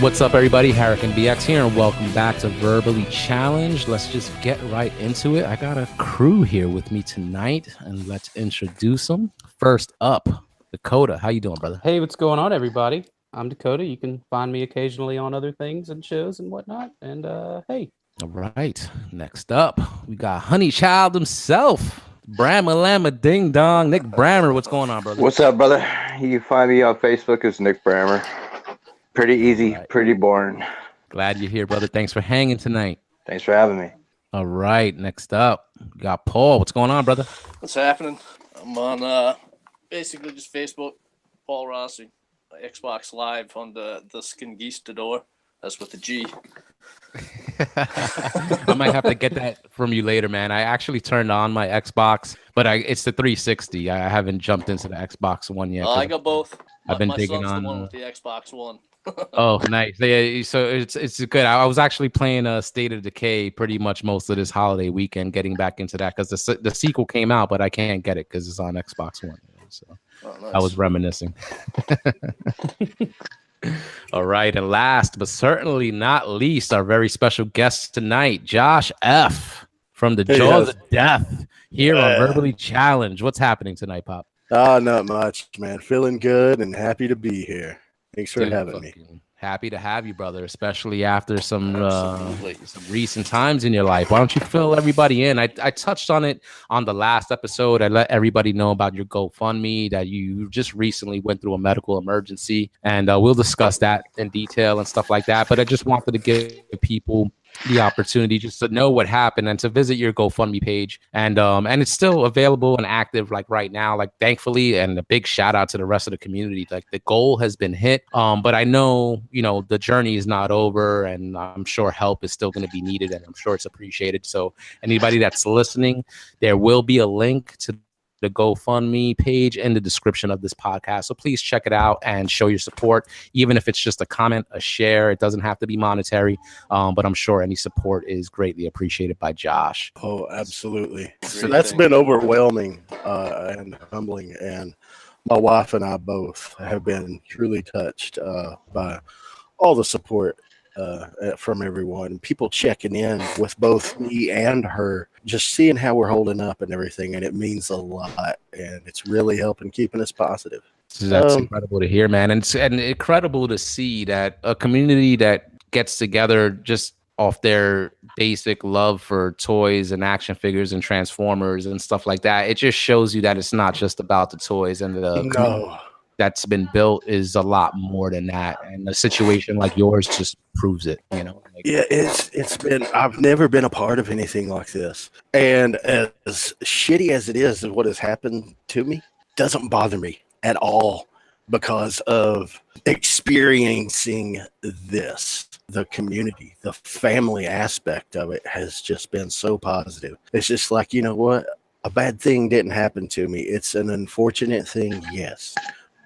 What's up, everybody? HarikenBx here, and welcome back to Verbally Challenged. Let's just get right into it. I got a crew here with me tonight, and let's introduce them. First up, Dakota. How you doing, brother? Hey, what's going on, everybody? I'm Dakota. You can find me occasionally on other things and shows and whatnot. And hey. All right. Next up, we got Honey Child himself, Bramma Lamma Ding Dong, Nick Brammer. What's going on, brother? What's up, brother? You can find me on Facebook as Nick Brammer. Pretty easy, pretty boring. Glad you're here, brother. Thanks for hanging tonight. Thanks for having me. All right. Next up, we got Paul. What's going on, brother? What's happening? I'm on basically just Facebook, Paul Rossi, Xbox Live on the Skingeistador. That's with the G. I might have to get that from you later, man. I actually turned on my Xbox, but it's the 360. I haven't jumped into the Xbox One yet. I got both. I've been my digging son's on the one with the Xbox One. Oh, nice. Yeah, so it's good. I was actually playing State of Decay pretty much most of this holiday weekend, getting back into that because the sequel came out, but I can't get it because it's on Xbox One. So nice. I was reminiscing. All right, and last but certainly not least, our very special guest tonight, Josh F. from the Jaws of Death here on Verbally Challenged. What's happening tonight, Pop? Not much, man. Feeling good and happy to be here. Thanks for having me. Happy to have you, brother, especially after some recent times in your life. Why don't you fill everybody in? I touched on it on the last episode. I let everybody know about your GoFundMe, that you just recently went through a medical emergency, and we'll discuss that in detail and stuff like that. But I just wanted to give people the opportunity just to know what happened and to visit your GoFundMe page, and it's still available and active like right now, like thankfully, and a big shout out to the rest of the community. Like the goal has been hit, but I know the journey is not over, and I'm sure help is still going to be needed, and I'm sure it's appreciated. So anybody that's listening, there will be a link to the GoFundMe page in the description of this podcast. So please check it out and show your support, even if it's just a comment, a share. It doesn't have to be monetary, but I'm sure any support is greatly appreciated by Josh. Oh, absolutely. So that's been overwhelming and humbling. And my wife and I both have been truly touched by all the support from everyone, people checking in with both me and her, just seeing how we're holding up and everything, and it means a lot, and it's really helping keeping us positive. So that's incredible to hear, man, and incredible to see that a community that gets together just off their basic love for toys and action figures and Transformers and stuff like that. It just shows you that it's not just about the toys, and the that's been built is a lot more than that, and a situation like yours just proves it. It's been, I've never been a part of anything like this, and as shitty as it is what has happened to me, doesn't bother me at all because of experiencing this. The community, the family aspect of it has just been so positive. It's just like, you know what, a bad thing didn't happen to me. It's an unfortunate thing, yes,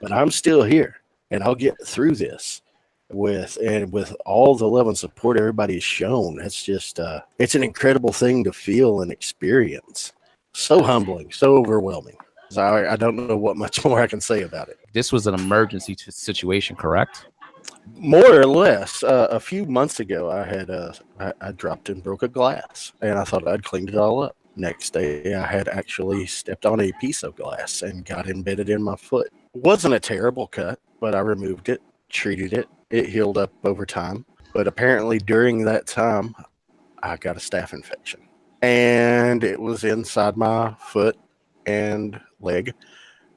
but I'm still here, and I'll get through this with all the love and support everybody has shown. It's just it's an incredible thing to feel and experience. So humbling, so overwhelming. So I don't know what much more I can say about it. This was an emergency situation, correct? More or less. A few months ago, I dropped and broke a glass, and I thought I'd cleaned it all up. Next day, I had actually stepped on a piece of glass and got embedded in my foot. Wasn't a terrible cut, but I removed it, treated it. It healed up over time. But apparently during that time, I got a staph infection. And it was inside my foot and leg.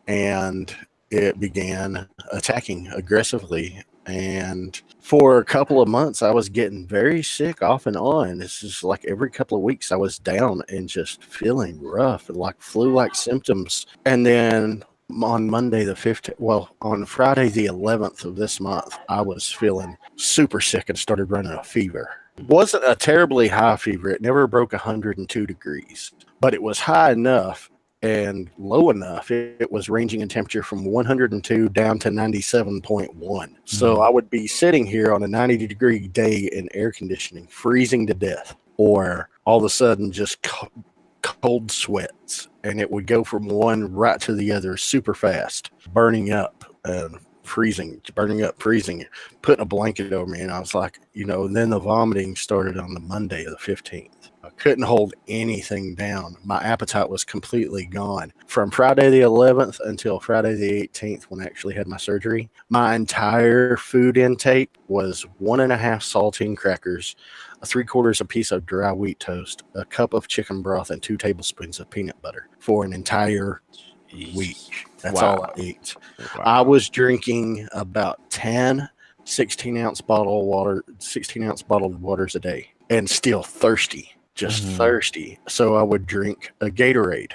And it began attacking aggressively. And for a couple of months, I was getting very sick off and on. This is like every couple of weeks I was down and just feeling rough and like flu-like symptoms. And then on Monday the 15th, on Friday the 11th of this month, I was feeling super sick and started running a fever. It wasn't a terribly high fever. It never broke 102 degrees, but it was high enough and low enough. It was ranging in temperature from 102 down to 97.1. So I would be sitting here on a 90-degree day in air conditioning, freezing to death, or all of a sudden just cold sweats, and it would go from one right to the other super fast, burning up and freezing, burning up, freezing, putting a blanket over me. And I was like, and then the vomiting started on the Monday of the 15th. I couldn't hold anything down. My appetite was completely gone. From Friday the 11th until Friday the 18th, when I actually had my surgery, my entire food intake was 1.5 saltine crackers, 3/4 a piece of dry wheat toast, a cup of chicken broth, and 2 tablespoons of peanut butter for an entire week. That's all I ate. Wow. I was drinking about 10 16-ounce bottled waters a day, and still thirsty. Just thirsty. So I would drink a Gatorade.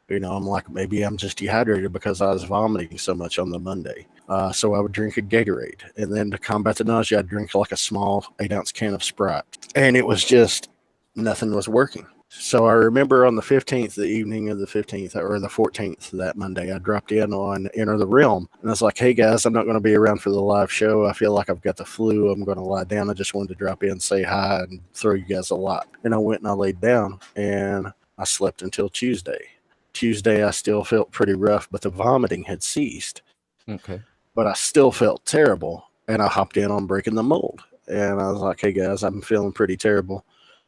I'm like, maybe I'm just dehydrated because I was vomiting so much on the Monday. So I would drink a Gatorade. And then to combat the nausea, I'd drink like a small 8-ounce can of Sprite. And it was just, nothing was working. So I remember on the 15th, the evening of the 15th, or the 14th, that Monday, I dropped in on Enter the Realm. And I was like, hey guys, I'm not going to be around for the live show. I feel like I've got the flu. I'm going to lie down. I just wanted to drop in, say hi, and throw you guys a lot. And I went and I laid down, and I slept until Tuesday. Tuesday, I still felt pretty rough, but the vomiting had ceased. Okay. But I still felt terrible. And I hopped in on Breaking the Mold. And I was like, hey guys, I'm feeling pretty terrible.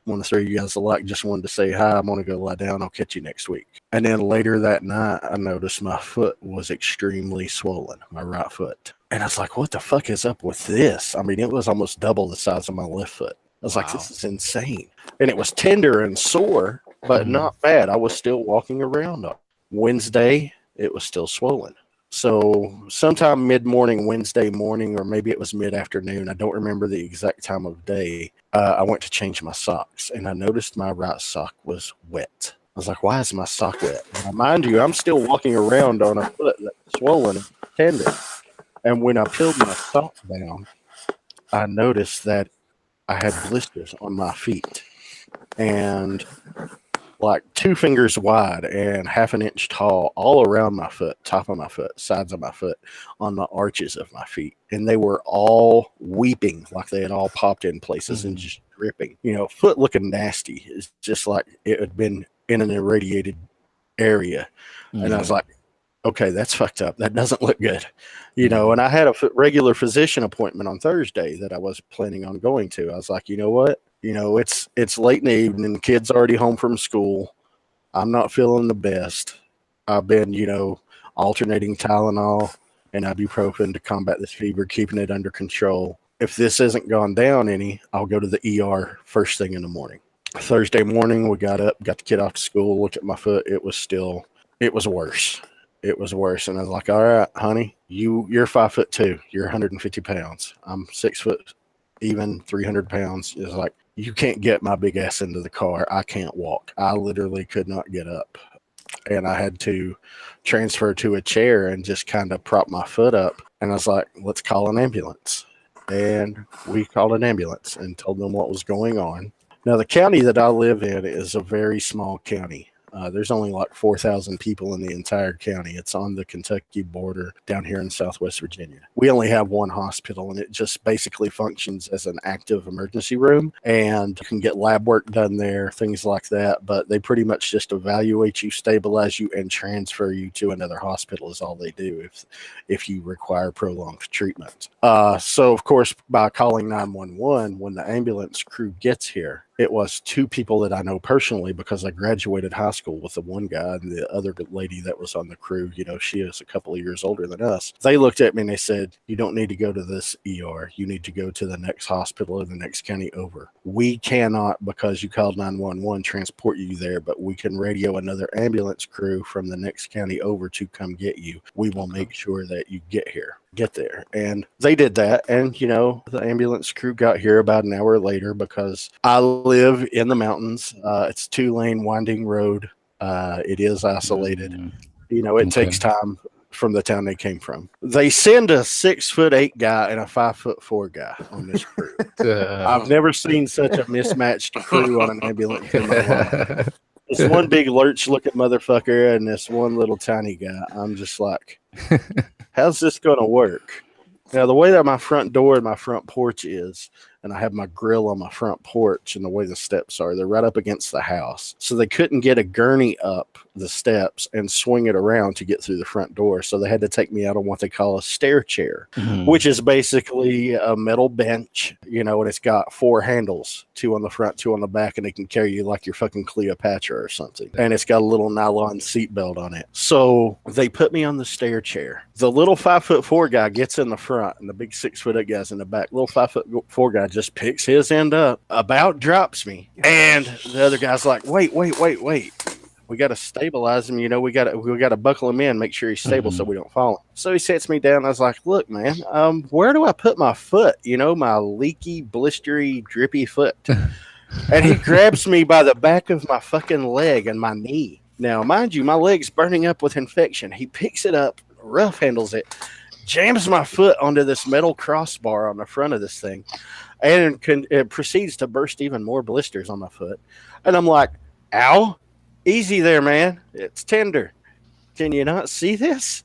I want to throw you guys a like. Just wanted to say hi. I'm going to go lie down. I'll catch you next week. And then later that night, I noticed my foot was extremely swollen, my right foot. And I was like, what the fuck is up with this? I mean, it was almost double the size of my left foot. I was like, this is insane. And it was tender and sore, but not bad. I was still walking around. Wednesday, it was still swollen. So sometime mid-morning, Wednesday morning, or maybe it was mid-afternoon, I don't remember the exact time of day, I went to change my socks, and I noticed my right sock was wet. I was like, why is my sock wet? Now, mind you, I'm still walking around on a foot that's swollen and tender. And when I peeled my sock down, I noticed that I had blisters on my feet. And like 2 fingers wide and 1/2 inch tall all around my foot, top of my foot, sides of my foot, on the arches of my feet. And they were all weeping, like they had all popped in places and just dripping. Foot looking nasty. It's just like it had been in an irradiated area. And I was like, okay, that's fucked up. That doesn't look good. And I had a regular physician appointment on Thursday that I was planning on going to. I was like, you know what? It's late in the evening. Kids already home from school. I'm not feeling the best. I've been, alternating Tylenol and ibuprofen to combat this fever, keeping it under control. If this hasn't gone down any, I'll go to the ER first thing in the morning. Thursday morning, we got up, got the kid off to school, looked at my foot. It was worse. It was worse. And I was like, all right, honey, you're 5'2". You're 150 pounds. I'm 6 foot, even 300 pounds. It's like, you can't get my big ass into the car. I can't walk. I literally could not get up. And I had to transfer to a chair and just kind of prop my foot up. And I was like, let's call an ambulance. And we called an ambulance and told them what was going on. Now, the county that I live in is a very small county. There's only like 4,000 people in the entire county. It's on the Kentucky border down here in Southwest Virginia. We only have one hospital, and it just basically functions as an active emergency room. And you can get lab work done there, things like that. But they pretty much just evaluate you, stabilize you, and transfer you to another hospital is all they do if you require prolonged treatment. So, of course, by calling 911, when the ambulance crew gets here, it was 2 people that I know personally because I graduated high school with the one guy, and the other lady that was on the crew, she is a couple of years older than us. They looked at me and they said, you don't need to go to this ER. You need to go to the next hospital in the next county over. We cannot, because you called 911, transport you there, but we can radio another ambulance crew from the next county over to come get you. We will make sure that you get there. And they did that. And, the ambulance crew got here about an hour later because I live in the mountains. It's a 2-lane winding road. It is isolated. It takes time from the town they came from. They send a 6'8" guy and a 5'4" guy on this crew. I've never seen such a mismatched crew on an ambulance in my life. This one big lurch-looking motherfucker and this one little tiny guy. I'm just like, how's this going to work? Now, the way that my front door and my front porch is, and I have my grill on my front porch, and the way the steps are, they're right up against the house. So they couldn't get a gurney up the steps and swing it around to get through the front door. So they had to take me out on what they call a stair chair, which is basically a metal bench, you know, and it's got 4 handles, 2 on the front, 2 on the back, and it can carry you like your fucking Cleopatra or something. And it's got a little nylon seat belt on it. So they put me on the stair chair. The little 5'4" guy gets in the front, and the big 6'8" guy's in the back. Little 5'4" guy just picks his end up, about drops me, and the other guy's like, wait. We got to stabilize him. You know, we got to buckle him in, make sure he's stable so we don't fall him. So he sets me down. I was like, look, man, where do I put my foot? You know, my leaky, blistery, drippy foot. And he grabs me by the back of my fucking leg and my knee. Now, mind you, my leg's burning up with infection. He picks it up, rough handles it, jams my foot onto this metal crossbar on the front of this thing, and it proceeds to burst even more blisters on my foot. And I'm like, ow. Easy there, man. It's tender. Can you not see this?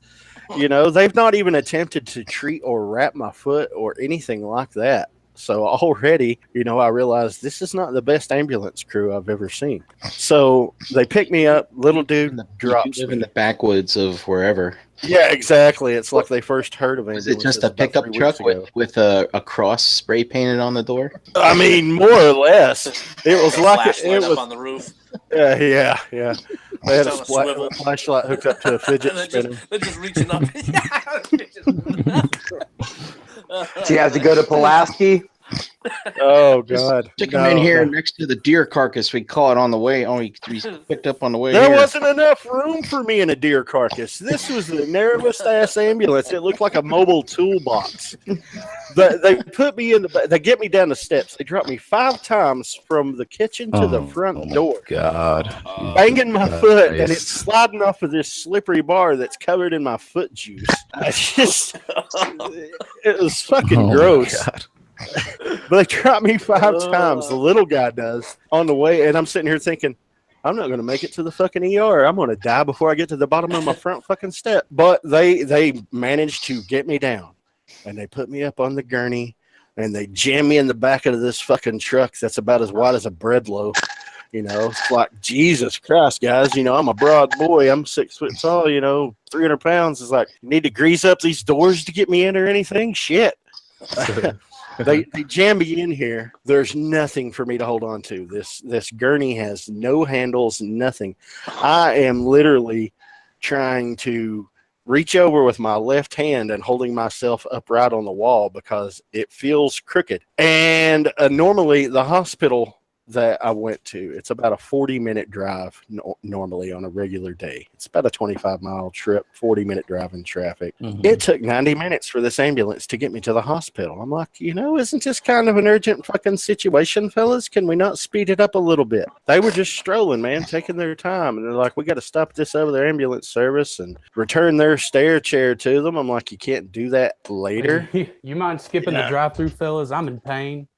You know, they've not even attempted to treat or wrap my foot or anything like that. So already, you know, I realized this is not the best ambulance crew I've ever seen. So they pick me up. Little dude drops You live me. in the backwoods of wherever. Yeah, exactly. It's like they first heard of it. Is it just a pickup truck with a cross spray painted on the door? I mean, more or less. It was like flashlight it was up on the roof. Yeah. They had a It's on a swivel. flashlight hooked up to a fidget spinner. They're just reaching up. Do you have to go to Pulaski? Oh God! Took him in here next to the deer carcass. We caught on the way. We picked up on the way. There here. wasn't enough room for me in a deer carcass. This was the narrowest ass ambulance. It looked like a mobile toolbox. They put me in the. They get me down the steps. They drop me 5 times from the kitchen to the front door. God, Banging my foot, and it's sliding off of this slippery bar that's covered in my foot juice. It was fucking gross. But they dropped me 5 times. The little guy does on the way, and I'm sitting here thinking, I'm not going to make it to the fucking ER. I'm going to die before I get to the bottom of my front fucking step. But they managed to get me down, and they put me up on the gurney, and they jam me in the back of this fucking truck that's about as wide as a bread loaf. You know, it's like, Jesus Christ, guys. You know, I'm a broad boy. I'm 6 foot tall. You know, 300 pounds. It's like, you need to grease up these doors to get me in or anything? Shit. They jam me in here. There's nothing for me to hold on to. This gurney has no handles, nothing. I am literally trying to reach over with my left hand and holding myself upright on the wall because it feels crooked. And normally the hospital that I went to, it's about a 40-minute drive normally on a regular day. It's about a 25-mile trip, 40-minute drive in traffic. It took 90 minutes for this ambulance to get me to the hospital. I'm like, you know, isn't this kind of an urgent fucking situation, fellas? Can we not speed it up a little bit? They were just strolling, man, taking their time. And they're like, we got to stop this over their ambulance service and return their stair chair to them. I'm like, you can't do that later. You mind skipping the drive-through, fellas? I'm in pain.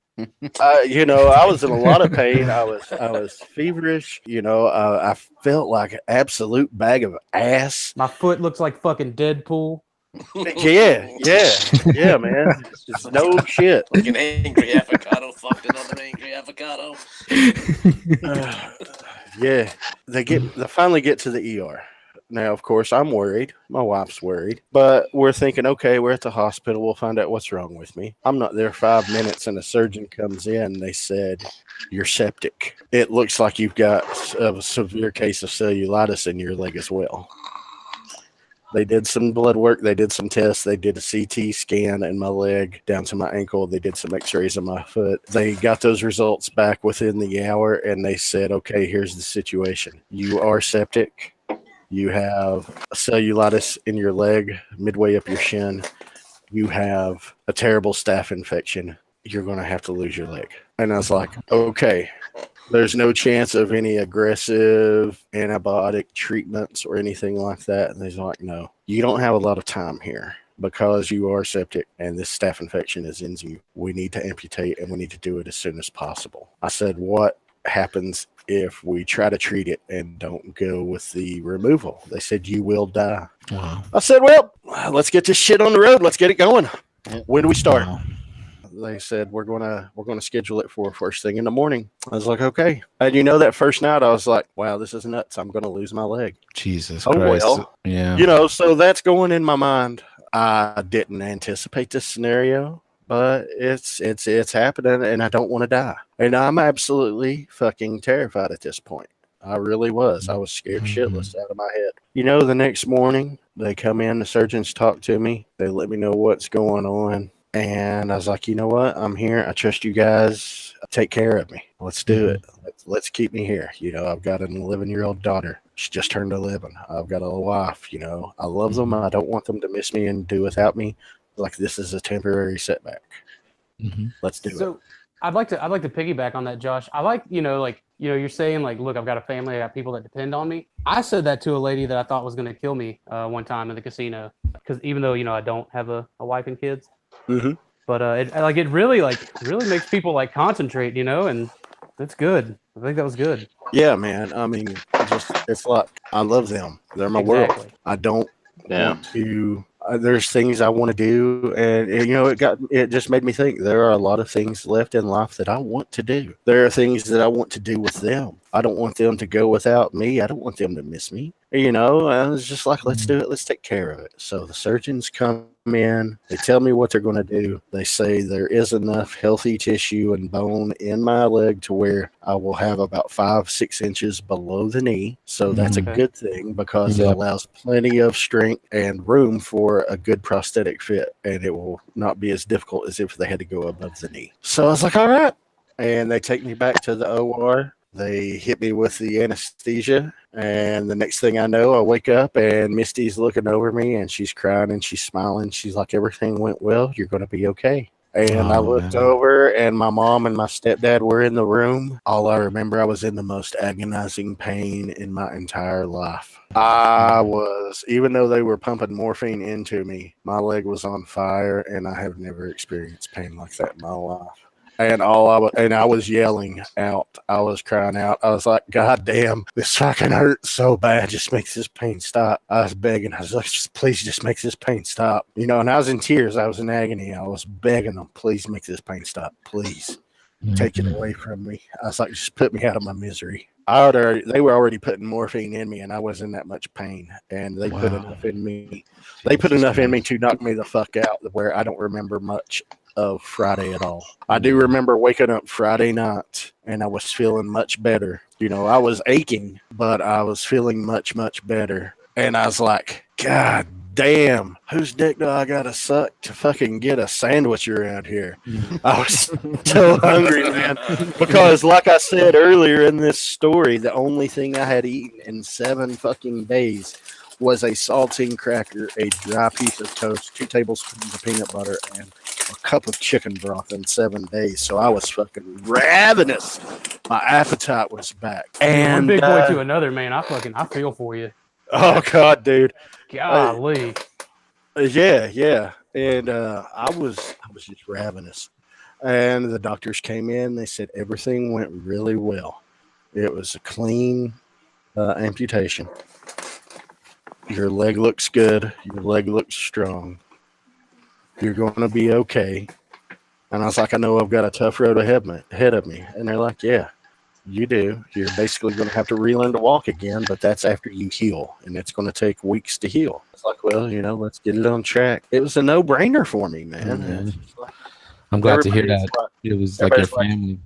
You know, I was in a lot of pain. I was feverish. You know, I felt like an absolute bag of ass. My foot looks like fucking Deadpool. Yeah, man. It's no shit. Like an angry avocado fucked another angry avocado. Yeah, they finally get to the ER. Now, of course, I'm worried. My wife's worried. But we're thinking, okay, we're at the hospital. We'll find out what's wrong with me. I'm not there 5 minutes, and a surgeon comes in. They said, you're septic. It looks like you've got a severe case of cellulitis in your leg as well. They did some blood work. They did some tests. They did a CT scan in my leg down to my ankle. They did some x-rays of my foot. They got those results back within the hour, and they said, okay, here's the situation. You are septic. You have cellulitis in your leg, midway up your shin. You have a terrible staph infection. You're going to have to lose your leg. And I was like, okay, there's no chance of any aggressive antibiotic treatments or anything like that. And he's like, no, you don't have a lot of time here because you are septic and this staph infection is in you. We need to amputate and we need to do it as soon as possible. I said, what happens if we try to treat it and don't go with the removal? They said, you will die. Wow. I said, well, let's get this shit on the road. Let's get it going. When do we start? Wow. they said we're gonna schedule it for first thing in the morning. I was like, okay. And that first night I was like, wow, this is nuts. I'm gonna lose my leg. Jesus Oh Christ. well. Yeah. So that's going in my mind. I didn't anticipate this scenario, but it's happening, and I don't want to die. And I'm absolutely fucking terrified at this point. I really was. I was scared shitless out of my head. The next morning they come in, the surgeons talk to me. They let me know what's going on. And I was like, you know what? I'm here. I trust you guys. Take care of me. Let's do it. Let's keep me here. I've got an 11-year-old daughter. She just turned 11. I've got a wife. I love them. I don't want them to miss me and do without me. Like, this is a temporary setback. Let's do it. So I'd like to piggyback on that, Josh. I like, you're saying like, look, I've got a family, I got people that depend on me. I said that to a lady that I thought was going to kill me one time in the casino, because even though, I don't have a wife and kids, but it really makes people like concentrate, and that's good. I think that was good. Yeah, man. I mean, it's like, I love them. They're my world. I don't want to. There's things I want to do, and it just made me think there are a lot of things left in life that I want to do. There are things that I want to do with them. I don't want them to go without me. I don't want them to miss me. And it's just like, let's do it. Let's take care of it. So the surgeons come in, they tell me what they're going to do. They say there is enough healthy tissue and bone in my leg to where I will have about 5-6 inches below the knee. So that's a good thing, because it allows plenty of strength and room for a good prosthetic fit, and it will not be as difficult as if they had to go above the knee. So I was like, all right. And they take me back to the OR. They hit me with the anesthesia, and the next thing I know, I wake up and Misty's looking over me, and she's crying and she's smiling. She's like, everything went well. You're going to be okay. And I looked over, and my mom and my stepdad were in the room. All I remember, I was in the most agonizing pain in my entire life. I was, even though they were pumping morphine into me, my leg was on fire, and I have never experienced pain like that in my life. And I was yelling out. I was crying out. I was like, God damn, this fucking hurts so bad. Just makes this pain stop. I was begging. I was like, please just make this pain stop. And I was in tears. I was in agony. I was begging them, please make this pain stop. Please take it away from me. I was like, just put me out of my misery. They were already putting morphine in me, and I was in that much pain. And they put enough in me. They put enough in me to knock me the fuck out, where I don't remember much of Friday at all. I do remember waking up Friday night, and I was feeling much better. I was aching, but I was feeling much, much better. And I was like, God damn, whose dick do I gotta suck to fucking get a sandwich around here? I was so hungry, man. Because like I said earlier in this story, the only thing I had eaten in 7 fucking days was a saltine cracker, a dry piece of toast, 2 tablespoons of peanut butter, and a cup of chicken broth in 7 days. So I was fucking ravenous. My appetite was back. And one big boy to another, man. I feel for you. Oh God, dude. Golly. Yeah. And I was just ravenous. And the doctors came in. They said everything went really well. It was a clean amputation. Your leg looks good. Your leg looks strong. You're going to be okay. And I was like, I know I've got a tough road ahead of me. And they're like, yeah, you do. You're basically going to have to relearn to walk again, but that's after you heal. And it's going to take weeks to heal. It's like, well, let's get it on track. It was a no-brainer for me, man. I'm glad to hear that. It was like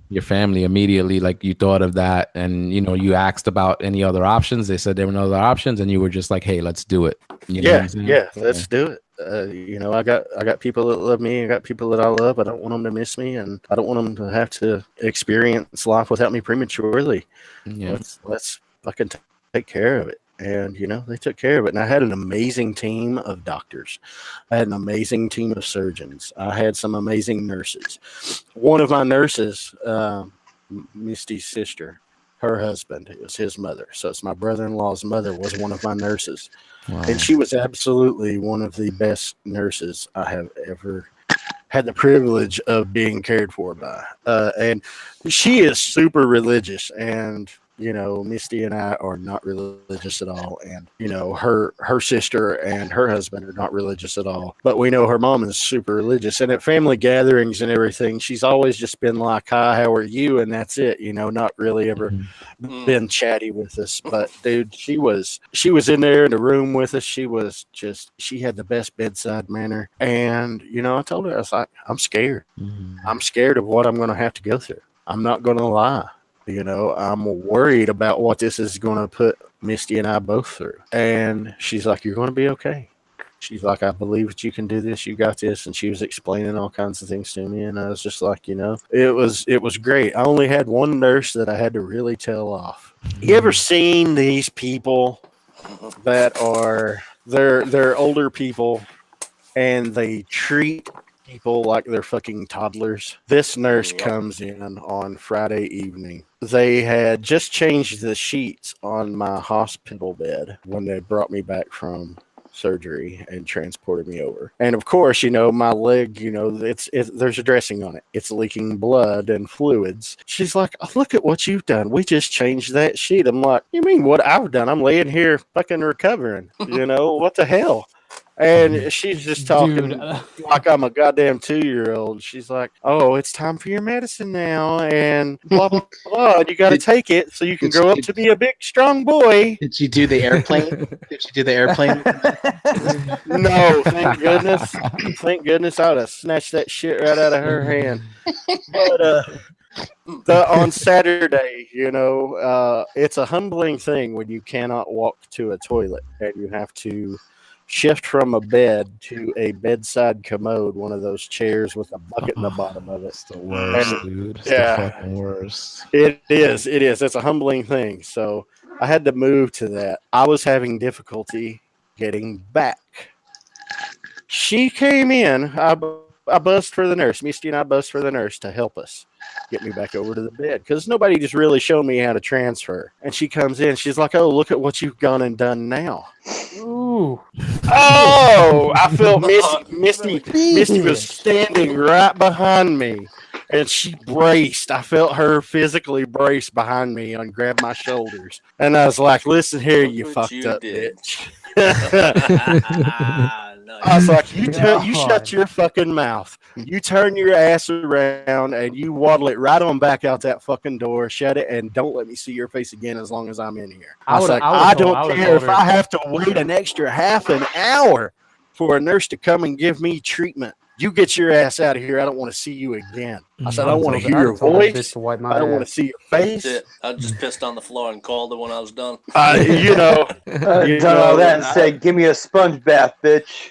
your family immediately, like you thought of that, and you asked about any other options. They said there were no other options, and you were just like, "Hey, let's do it." Let's do it. I got people that love me. I got people that I love. I don't want them to miss me, and I don't want them to have to experience life without me prematurely. Yeah, let's fucking take care of it. And, they took care of it. And I had an amazing team of doctors. I had an amazing team of surgeons. I had some amazing nurses. One of my nurses, Misty's sister, her husband, it was his mother. So it's my brother-in-law's mother was one of my nurses. Wow. And she was absolutely one of the best nurses I have ever had the privilege of being cared for by. And she is super religious, and Misty and I are not religious at all, and her sister and her husband are not religious at all. But we know her mom is super religious, and at family gatherings and everything, she's always just been like, "Hi, how are you?" and that's it. Not really ever been chatty with us. But dude, she was in there in the room with us. She had the best bedside manner, and I told her, I was like, "I'm scared. I'm scared of what I'm going to have to go through. I'm not going to lie." I'm worried about what this is going to put Misty and I both through. And she's like, "You're going to be okay." She's like, "I believe that you can do this. You got this." And she was explaining all kinds of things to me. And I was just like, it was great. I only had one nurse that I had to really tell off. You ever seen these people that they're older people and they treat people like they're fucking toddlers? This nurse comes in on Friday evening. They had just changed the sheets on my hospital bed when they brought me back from surgery and transported me over. And of course, my leg, there's a dressing on it. It's leaking blood and fluids. She's like, "Oh, look at what you've done. We just changed that sheet." I'm like, "You mean what I've done? I'm laying here fucking recovering. What the hell?" And she's just talking like I'm a goddamn 2-year-old. She's like, "Oh, it's time for your medicine now, and blah, blah, blah. You got to take it so you can grow up to be a big, strong boy." Did you do the airplane? Did you do the airplane? No, thank goodness. Thank goodness I would have snatched that shit right out of her hand. But on Saturday, it's a humbling thing when you cannot walk to a toilet and you have to shift from a bed to a bedside commode, one of those chairs with a bucket in the bottom of it. It's the worst, dude. It's the fucking worst. It is. It's a humbling thing. So I had to move to that. I was having difficulty getting back. She came in. I buzzed for the nurse. Misty and I buzzed for the nurse to help us get me back over to the bed because nobody just really showed me how to transfer. And she comes in. She's like, "Oh, look at what you've gone and done now." Ooh. Oh, I felt Misty was standing right behind me, and she braced. I felt her physically brace behind me and grab my shoulders. And I was like, "Listen here, you fucked up bitch." I was like, you shut your fucking mouth. You turn your ass around and you waddle it right on back out that fucking door, shut it, and don't let me see your face again as long as I'm in here. I was like, I don't care if I have to wait an extra half an hour for a nurse to come and give me treatment. You get your ass out of here. I don't want to see you again. I said, I don't want to hear your voice. I don't want to see your face. That's it. I just pissed on the floor and called her when I was done. Done all that and said, "Give me a sponge bath, bitch."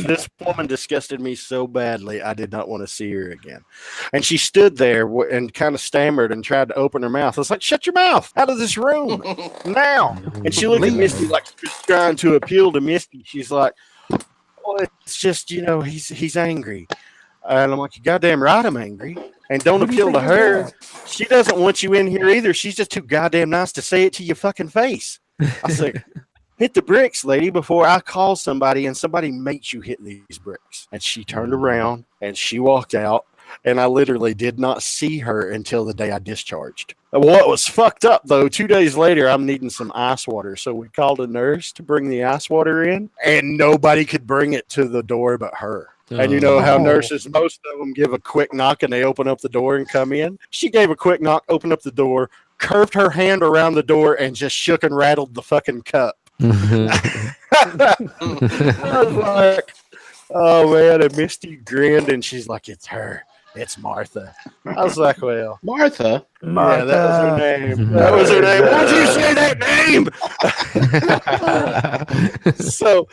This woman disgusted me so badly. I did not want to see her again. And she stood there and kind of stammered and tried to open her mouth. I was like, "Shut your mouth! Out of this room now!" And she looked at Misty like she was trying to appeal to Misty. She's like, "Well, it's just, he's angry." And I'm like, "You goddamn right I'm angry. And don't appeal to her. She doesn't want you in here either. She's just too goddamn nice to say it to your fucking face." I said, "Hit the bricks, lady, before I call somebody and somebody makes you hit these bricks." And she turned around and she walked out. And I literally did not see her until the day I discharged. What was fucked up, though, 2 days later, I'm needing some ice water. So we called a nurse to bring the ice water in, and nobody could bring it to the door but her. And you know how nurses, most of them give a quick knock and they open up the door and come in? She gave a quick knock, opened up the door, curved her hand around the door, and just shook and rattled the fucking cup. I was like, oh, man, and Misty grinned, and she's like, "It's her. It's Martha." I was like, "Well, Martha? Yeah, that was her name. That was her name. Why'd you say that name?" So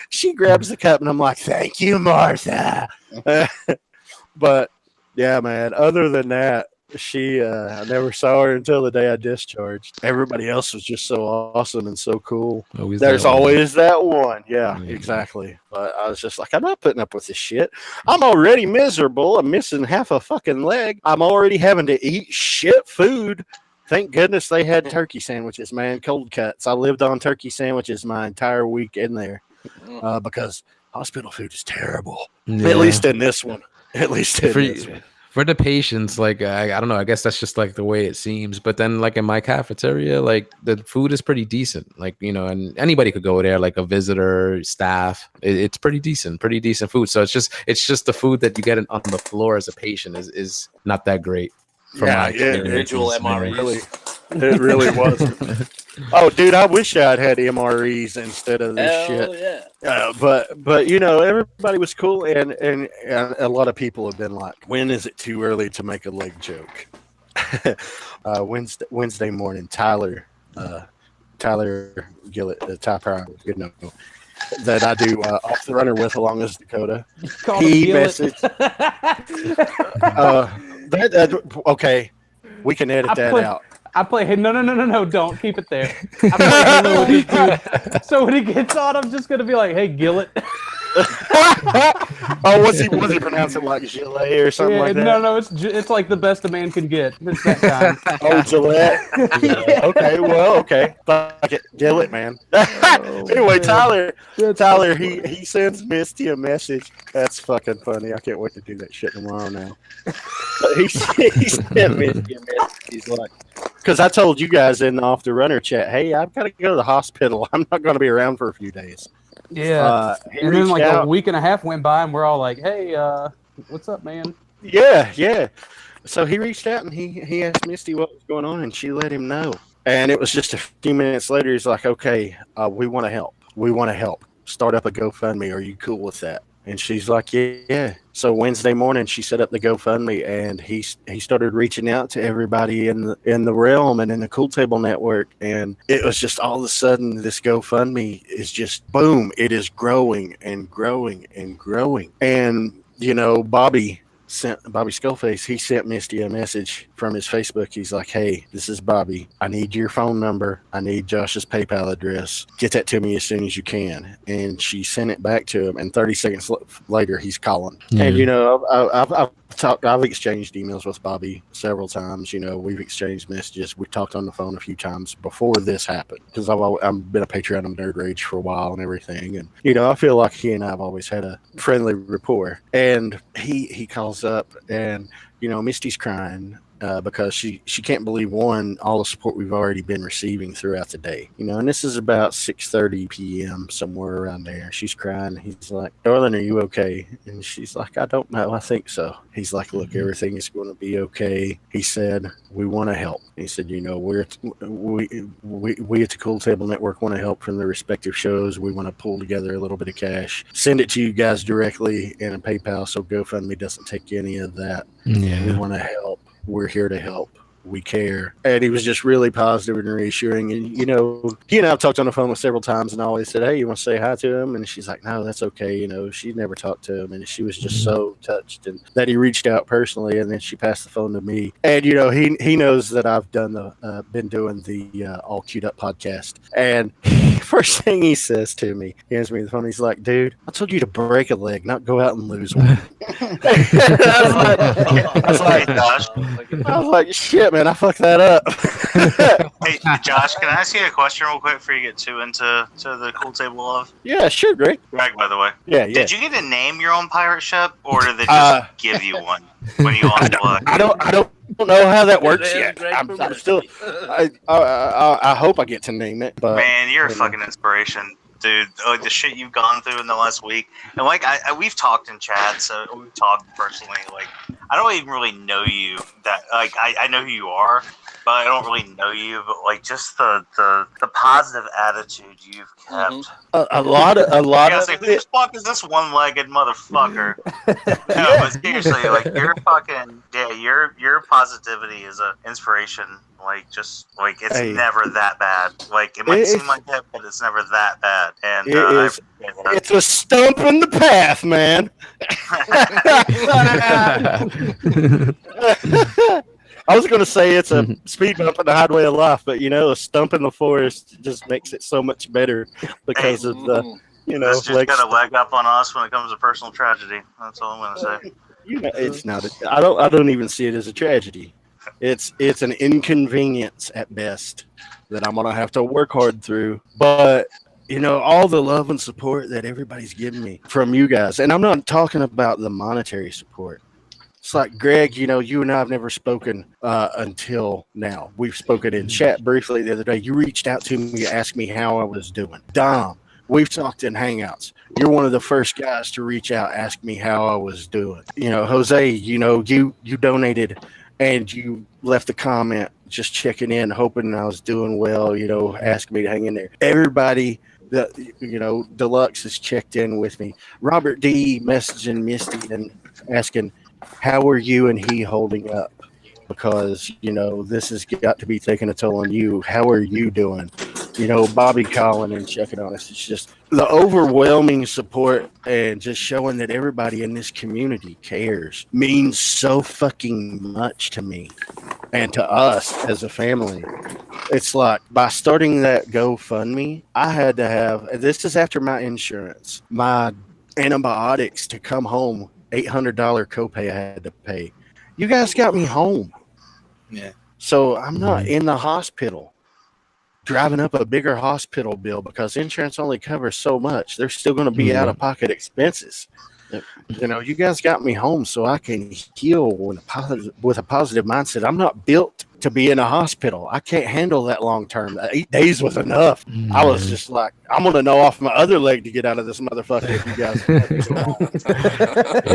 she grabs the cup, and I'm like, "Thank you, Martha." But yeah, man, other than that, I never saw her until the day I discharged. Everybody else was just so awesome and so cool. There's always that one. Yeah, exactly. But I was just like, I'm not putting up with this shit. I'm already miserable. I'm missing half a fucking leg. I'm already having to eat shit food. Thank goodness they had turkey sandwiches, man. Cold cuts. I lived on turkey sandwiches my entire week in there because hospital food is terrible. Yeah. At least in this one. For the patients, like I don't know, I guess that's just like the way it seems. But then, like in my cafeteria, like the food is pretty decent. Like and anybody could go there, like a visitor, staff. It's pretty decent food. So it's just the food that you get on the floor as a patient is not that great. From my individual MREs. It really wasn't. Oh, dude, I wish I'd had MREs instead of this shit. Yeah. But everybody was cool, and a lot of people have been like, "When is it too early to make a leg joke?" Wednesday morning, Tyler Gillett, Ty Pryor, that I do off the runner with along as Dakota. He messaged. Okay, we can edit that out. I play. No! Don't keep it there. I play Halo with this dude. So when he gets on, I'm just gonna be like, "Hey, Gillett." Oh, was he pronouncing like Gillette or something like that? No, it's like the best a man can get. It's that time. Oh, Gillette. Yeah. Okay. Fuck it, Gillett, man. Anyway, man. Tyler, he sends Misty a message. That's fucking funny. I can't wait to do that shit tomorrow now. He sent Misty a message. He's like, because I told you guys in the Off the Runner chat, hey, I've got to go to the hospital. I'm not going to be around for a few days. Yeah. And then like a week and a half went by and we're all like, hey, what's up, man? Yeah. So he reached out and he asked Misty what was going on and she let him know. And it was just a few minutes later, he's like, okay, we want to help. Start up a GoFundMe. Are you cool with that? And she's like, yeah. So Wednesday morning, she set up the GoFundMe, and he started reaching out to everybody in the realm and in the Cool Table Network. And it was just all of a sudden, this GoFundMe is just boom! It is growing and growing and growing. And Bobby Skullface, he sent Misty a message from his Facebook. He's like, hey, this is Bobby. I need your phone number. I need Josh's PayPal address. Get that to me as soon as you can. And she sent it back to him. And 30 seconds later, he's calling. Yeah. And, I've exchanged emails with Bobby several times. We've exchanged messages. We talked on the phone a few times before this happened because I've been a Patreon of Nerd Rage for a while and everything. And, I feel like he and I have always had a friendly rapport. And he calls up and, Misty's crying. Because she can't believe all the support we've already been receiving throughout the day, and this is about 6:30 p.m. somewhere around there. She's crying. He's like, darling, are you okay? And she's like, I don't know. I think so. He's like, look, everything is going to be okay. He said, we want to help. He said, we at the Cool Table Network want to help from the respective shows. We want to pull together a little bit of cash, send it to you guys directly in a PayPal so GoFundMe doesn't take any of that. Yeah. We want to help. We're here to help. We care. And he was just really positive and reassuring. And, he and I have talked on the phone with several times and I always said, hey, you want to say hi to him? And she's like, no, that's okay. She never talked to him. And she was just so touched and that he reached out personally. And then she passed the phone to me. And, he knows that I've been doing the All Queued Up podcast. And first thing he says to me, he hands me the phone. He's like, dude, I told you to break a leg, not go out and lose one. I was like, shit, man, I fucked that up. Hey, Josh, can I ask you a question real quick before you get too into the Cool Table Love? Yeah, sure, Greg. Greg, by the way. Yeah. Did you get to name your own pirate ship, or did they just give you one when you lost blood? I don't know how that works yet. I'm still. I hope I get to name it. But man, you're a fucking inspiration, dude. Like the shit you've gone through in the last week, and like we've talked in chat, so we've talked personally. Like I don't even really know you. That like I know who you are, but I don't really know you. But like just the positive attitude you've kept. A lot of. Like, who the fuck is this one-legged motherfucker? No, but seriously, like you're fucking your positivity is an inspiration. Like just like it's never that bad. Like it might seem like that, but it's never that bad. And it's a stump in the path, man. I was going to say it's a speed bump in the highway of life, but a stump in the forest just makes it so much better because of the That's just got a leg up on us when it comes to personal tragedy. That's all I'm going to say. It's not. I don't even see it as a tragedy. It's an inconvenience at best that I'm gonna have to work hard through. But all the love and support that everybody's giving me from you guys, and I'm not talking about the monetary support. It's like, Greg, you and I have never spoken until now. We've spoken in chat briefly the other day. You reached out to me to ask me how I was doing. Dom, we've talked in Hangouts. You're one of the first guys to reach out, ask me how I was doing. Jose, you donated and you left a comment just checking in, hoping I was doing well, asking me to hang in there. Everybody that, Deluxe has checked in with me. Robert D messaging Misty and asking, how are you and he holding up? Because, this has got to be taking a toll on you. How are you doing? Bobby calling and checking on us. It's just the overwhelming support and just showing that everybody in this community cares means so fucking much to me and to us as a family. It's like, by starting that GoFundMe, I had to have, this is after my insurance, my antibiotics to come home, $800 copay I had to pay. You guys got me home. Yeah. So I'm not in the hospital driving up a bigger hospital bill because insurance only covers so much. There's still going to be out-of-pocket expenses. Yep. You guys got me home so I can heal with a positive mindset. I'm not built to be in a hospital. I can't handle that long term. 8 days was enough. I was just like, I'm going to know off my other leg to get out of this motherfucker if you guys.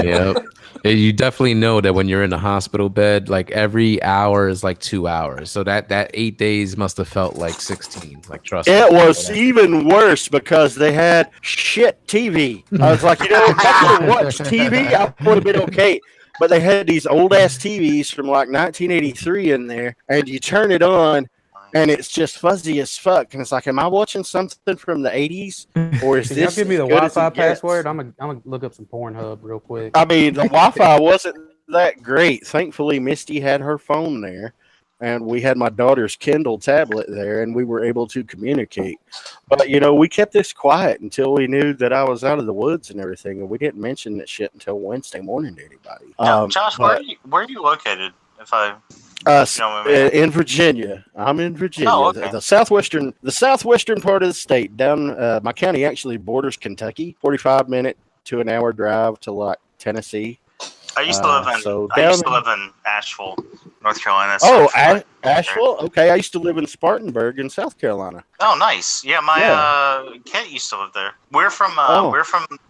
Yep. You definitely know that when you're in a hospital bed, like every hour is like 2 hours. So that 8 days must have felt like 16. Like, trust me. It was even worse because they had shit TV. I was like, if I could have watched TV, I would have been okay. But they had these old ass TVs from like 1983 in there, and you turn it on, and it's just fuzzy as fuck. And it's like, am I watching something from the 80s, or is Can this? y'all give me the as good as Wi-Fi it gets? password? I'm gonna look up some Pornhub real quick. I mean, the Wi-Fi wasn't that great. Thankfully, Misty had her phone there, and we had my daughter's Kindle tablet there, and we were able to communicate. But, we kept this quiet until we knew that I was out of the woods and everything, and we didn't mention that shit until Wednesday morning to anybody. Josh, where are you located? If I in Virginia. I'm in Virginia. Oh, okay. The southwestern part of the state. Down my county actually borders Kentucky. 45-minute to an hour drive to like Tennessee. I used to live in Asheville, North Carolina. Oh, Asheville? Okay, I used to live in Spartanburg in South Carolina. Oh, nice. Yeah, my Kent used to live there. We're from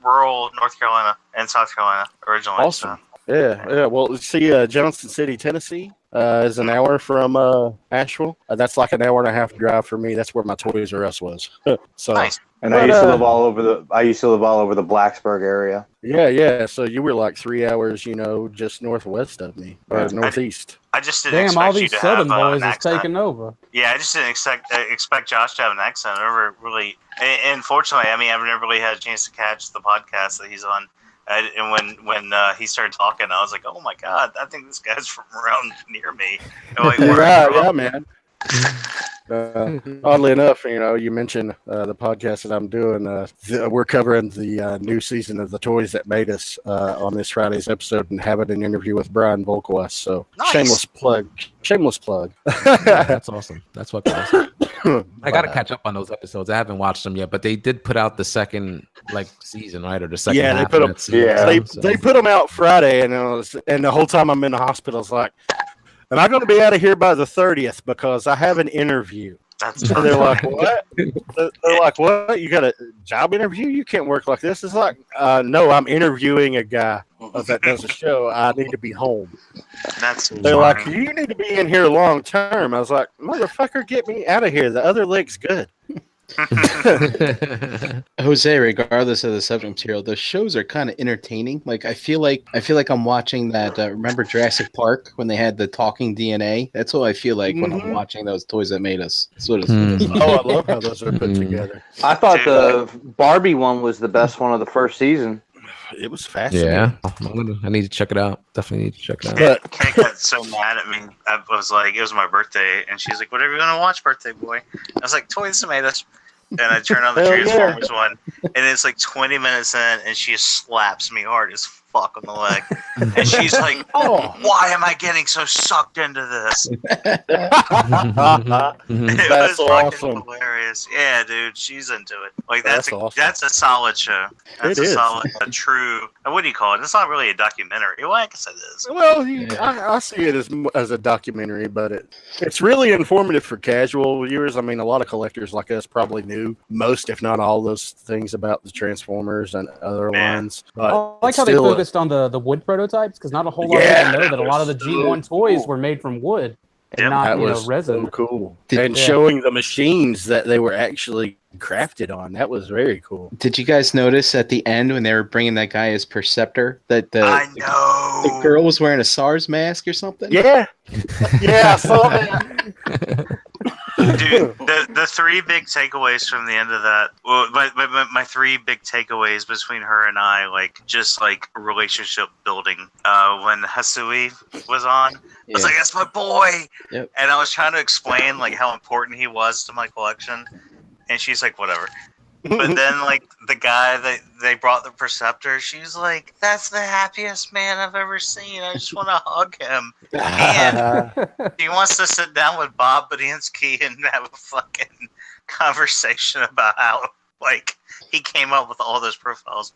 rural North Carolina and South Carolina originally. Awesome. So. Yeah. Well, see, Johnson City, Tennessee is an hour from Asheville. That's like an hour and a half drive for me. That's where my Toys R Us was. So nice. And I used to live all over the Blacksburg area. Yeah. So you were like 3 hours, just northwest of me, or northeast. I just didn't expect all you these to Southern have boys an is accent. taking over. Yeah, I just didn't expect Josh to have an accent. I never really, and fortunately, I've never really had a chance to catch the podcast that he's on. And when he started talking, I was like, oh my God, I think this guy's from around near me. Like, yeah, man. Oddly enough, you mentioned the podcast that I'm doing. We're covering the new season of The Toys That Made Us on this Friday's episode, and having an interview with Brian Volkowitz. So nice. Shameless plug. That's awesome. That's what awesome. I gotta catch up on those episodes. I haven't watched them yet, but they did put out the second season, right? Or the second. Yeah, half they put of them. that season, They put them out Friday, and the whole time I'm in the hospital, it's like, am I going to be out of here by the 30th because I have an interview? That's and they're like, what? They're like, what? You got a job interview? You can't work like this. It's like, no, I'm interviewing a guy that does a show. I need to be home. They're like, you need to be in here long term. I was like, motherfucker, get me out of here. The other leg's good. Jose, regardless of the subject material, the shows are kind of entertaining. Like I feel like I'm watching that. Remember Jurassic Park when they had the talking DNA? That's what I feel like when I'm watching those Toys That Made Us. That's what it's. Oh, I love how those are put together. I thought the Barbie one was the best one of the first season. It was fascinating. Yeah, I need to check it out. Definitely need to check it out. But Kate got so mad at me. I was like, it was my birthday, and she's like, "Whatever you want to watch, birthday boy." I was like, "Toys That Made Us." And I turn on the Transformers one, and it's like 20 minutes in, and she slaps me hard as fuck on the leg. And she's like, oh, why am I getting so sucked into this? It That's was fucking awesome. hilarious. Yeah, dude, she's into it. Like that's Awesome. that's a solid show. That's It a is. solid, a true. What do you call it? It's not really a documentary. Well, I guess it is. Well, I see it as a documentary, but it's really informative for casual viewers. I mean, a lot of collectors like us probably knew most, if not all, those things about the Transformers and other lines. But I like how they focused on the wood prototypes, because not a whole lot of people know that a lot of the G1 toys were made from wood and not resin. So cool. And showing the machines that they were actually crafted on. That was very cool. Did you guys notice at the end when they were bringing that guy as Perceptor that I know the girl was wearing a SARS mask or something? Yeah. Yeah, I saw that. Dude, the three big takeaways from the end of that. Well, my three big takeaways between her and I, like just like relationship building. When Hasui was on, I was like, "That's my boy," and I was trying to explain like how important he was to my collection, and she's like, "Whatever." But then, like, the guy that they brought the Perceptor, she's like, that's the happiest man I've ever seen. I just want to hug him. And he wants to sit down with Bob Budiansky and have a fucking conversation about how, like, he came up with all those profiles.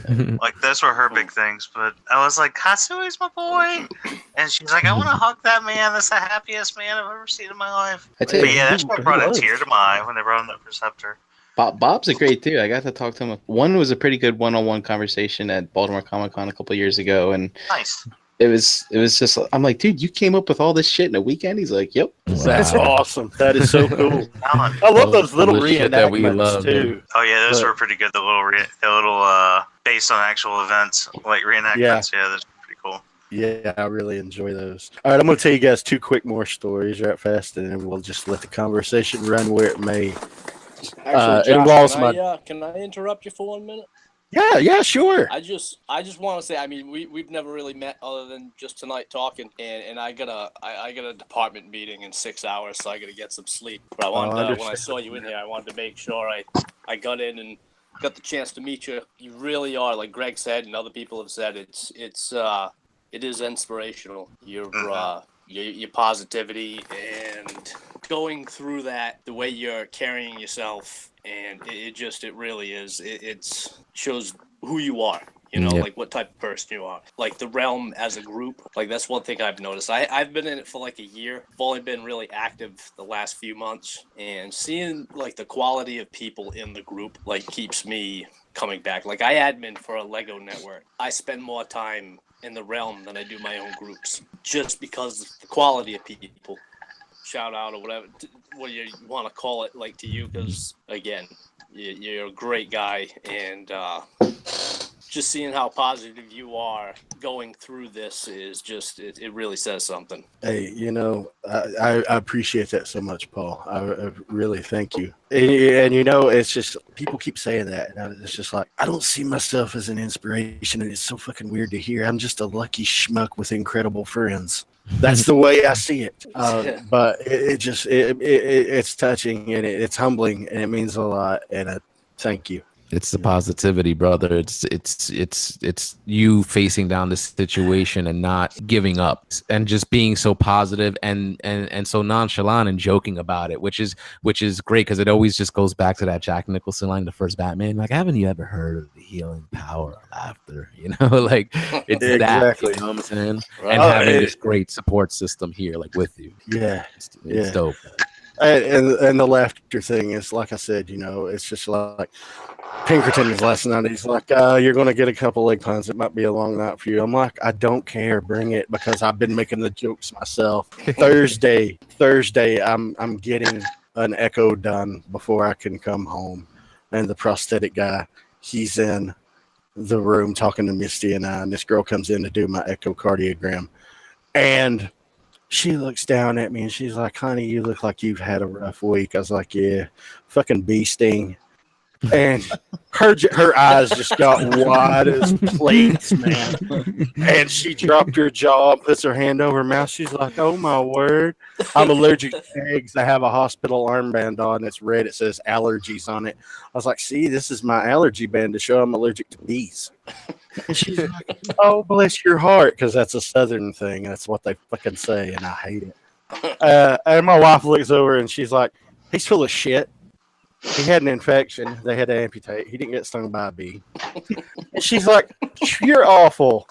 Like, those were her big things. But I was like, Katsui's my boy. And she's like, I want to hug that man. That's the happiest man I've ever seen in my life. But yeah, that's what brought a tear to my eye when they brought him that Perceptor. Bob's a great dude. I got to talk to him. One was a pretty good one-on-one conversation at Baltimore Comic Con a couple of years ago, and nice. It was just. I'm like, dude, you came up with all this shit in a weekend? He's like, yep. Wow. That's awesome. That is so cool. I love those little reenactments too. Oh yeah, those were pretty good. The little based on actual events, like reenactments. Yeah, those were pretty cool. Yeah, I really enjoy those. All right, I'm going to tell you guys two quick more stories right fast, and then we'll just let the conversation run where it may. Actually, Josh, can I interrupt you for 1 minute? Yeah, sure. I just want to say, I mean, we've never really met other than just tonight talking, and I got a department meeting in 6 hours, so I got to get some sleep. But I wanted when I saw you in here, I wanted to make sure I got in and got the chance to meet you. You really are, like Greg said, and other people have said, it is inspirational. Your positivity and going through that, the way you're carrying yourself, and it really is. It shows who you are, like what type of person you are. Like the realm as a group, like that's one thing I've noticed. I've been in it for like a year. I've only been really active the last few months, and seeing like the quality of people in the group like keeps me coming back. Like I admin for a Lego network. I spend more time in the realm than I do my own groups, just because of the quality of people. Shout out or whatever, what you want to call it, like to you, because again, you're a great guy, and just seeing how positive you are going through this is just it really says something. Hey, I appreciate that so much, Paul. I really thank you. And it's just people keep saying that, and it's just like I don't see myself as an inspiration, and it's so fucking weird to hear. I'm just a lucky schmuck with incredible friends. That's the way I see it. But it's touching, and it's humbling, and it means a lot. And thank you. It's the positivity, brother. It's you facing down this situation and not giving up, and just being so positive and so nonchalant and joking about it, which is great, because it always just goes back to that Jack Nicholson line, the first Batman. Like, haven't you ever heard of the healing power of laughter? Like it's exactly. That. You know what I'm saying? Right. And having this great support system here, like with you. Yeah, it's dope. And the laughter thing is, like I said, it's just like Pinkerton was last night. He's like, you're going to get a couple leg puns. It might be a long night for you. I'm like, I don't care. Bring it, because I've been making the jokes myself. Thursday, I'm getting an echo done before I can come home. And the prosthetic guy, he's in the room talking to Misty and I, and this girl comes in to do my echocardiogram. And she looks down at me and she's like, honey, you look like you've had a rough week. I was like, yeah, fucking bee sting. And her eyes just got wide as plates, man. And she dropped her jaw and puts her hand over her mouth. She's like, oh my word. I'm allergic to eggs. I have a hospital armband on. It's red. It says allergies on it. I was like, see, this is my allergy band to show I'm allergic to bees. And she's like, "Oh, bless your heart," because that's a Southern thing. That's what they fucking say, and I hate it. And my wife looks over and she's like, "He's full of shit. He had an infection. They had to amputate. He didn't get stung by a bee." And she's like, "You're awful."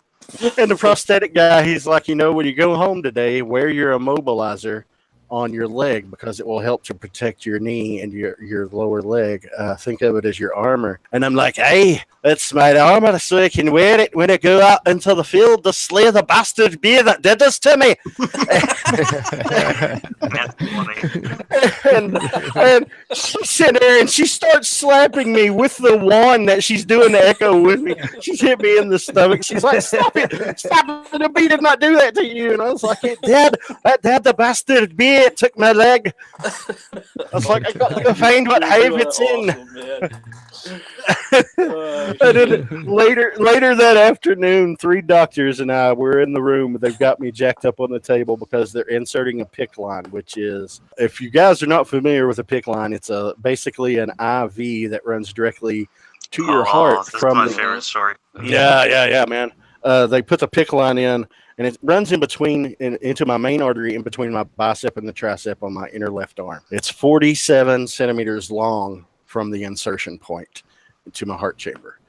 And the prosthetic guy, he's like, when you go home today, wear your immobilizer on your leg because it will help to protect your knee and your lower leg. Think of it as your armor. And I'm like, "Hey, that's my armor so I can wear it when I go out into the field to slay the bastard bear that did this to me." That's funny. and she's sitting there and she starts slapping me with the wand that she's doing the echo with me. She's hit me in the stomach. She's like, "Stop it. Stop it. The bee did not do that to you." And I was like, "It did. That did, the bastard bear. It took my leg." I was like, "I got to go find what hive it's in." And then later that afternoon, 3 doctors and I were in the room. They've got me jacked up on the table because they're inserting a PICC line, which is, if you guys are not familiar with a PICC line, it's basically an IV that runs directly to your heart. That's my favorite story. Yeah, man. They put the PICC line in, and it runs into my main artery in between my bicep and the tricep on my inner left arm. It's 47 centimeters long from the insertion point to my heart chamber.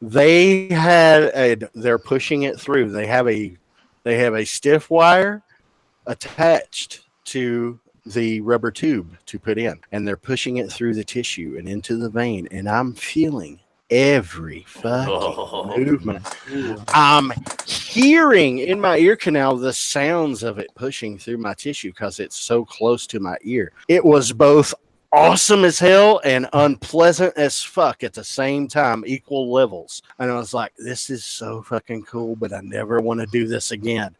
They're pushing it through. They have a stiff wire attached to the rubber tube to put in, and they're pushing it through the tissue and into the vein, and I'm feeling every fucking movement. I'm hearing in my ear canal the sounds of it pushing through my tissue because it's so close to my ear. It was both awesome as hell and unpleasant as fuck at the same time, equal levels. And I was like, "This is so fucking cool, but I never want to do this again."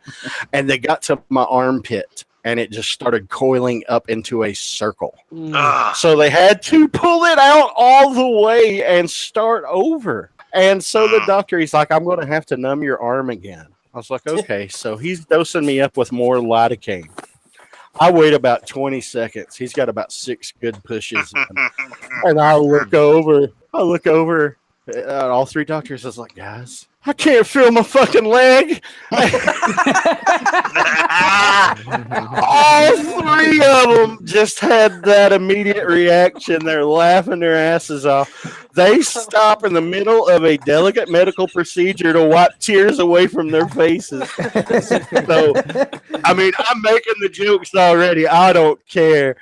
And they got to my armpit, and it just started coiling up into a circle. So they had to pull it out all the way and start over. And so the doctor, he's like, "I'm going to have to numb your arm again." I was like, "Okay." So he's dosing me up with more lidocaine. I wait about 20 seconds. He's got about 6 good pushes in. And I look over all 3 doctors. I was like, "Guys, I can't feel my fucking leg." All 3 of them just had that immediate reaction. They're laughing their asses off. They stop in the middle of a delicate medical procedure to wipe tears away from their faces. So, I mean, I'm making the jokes already. I don't care.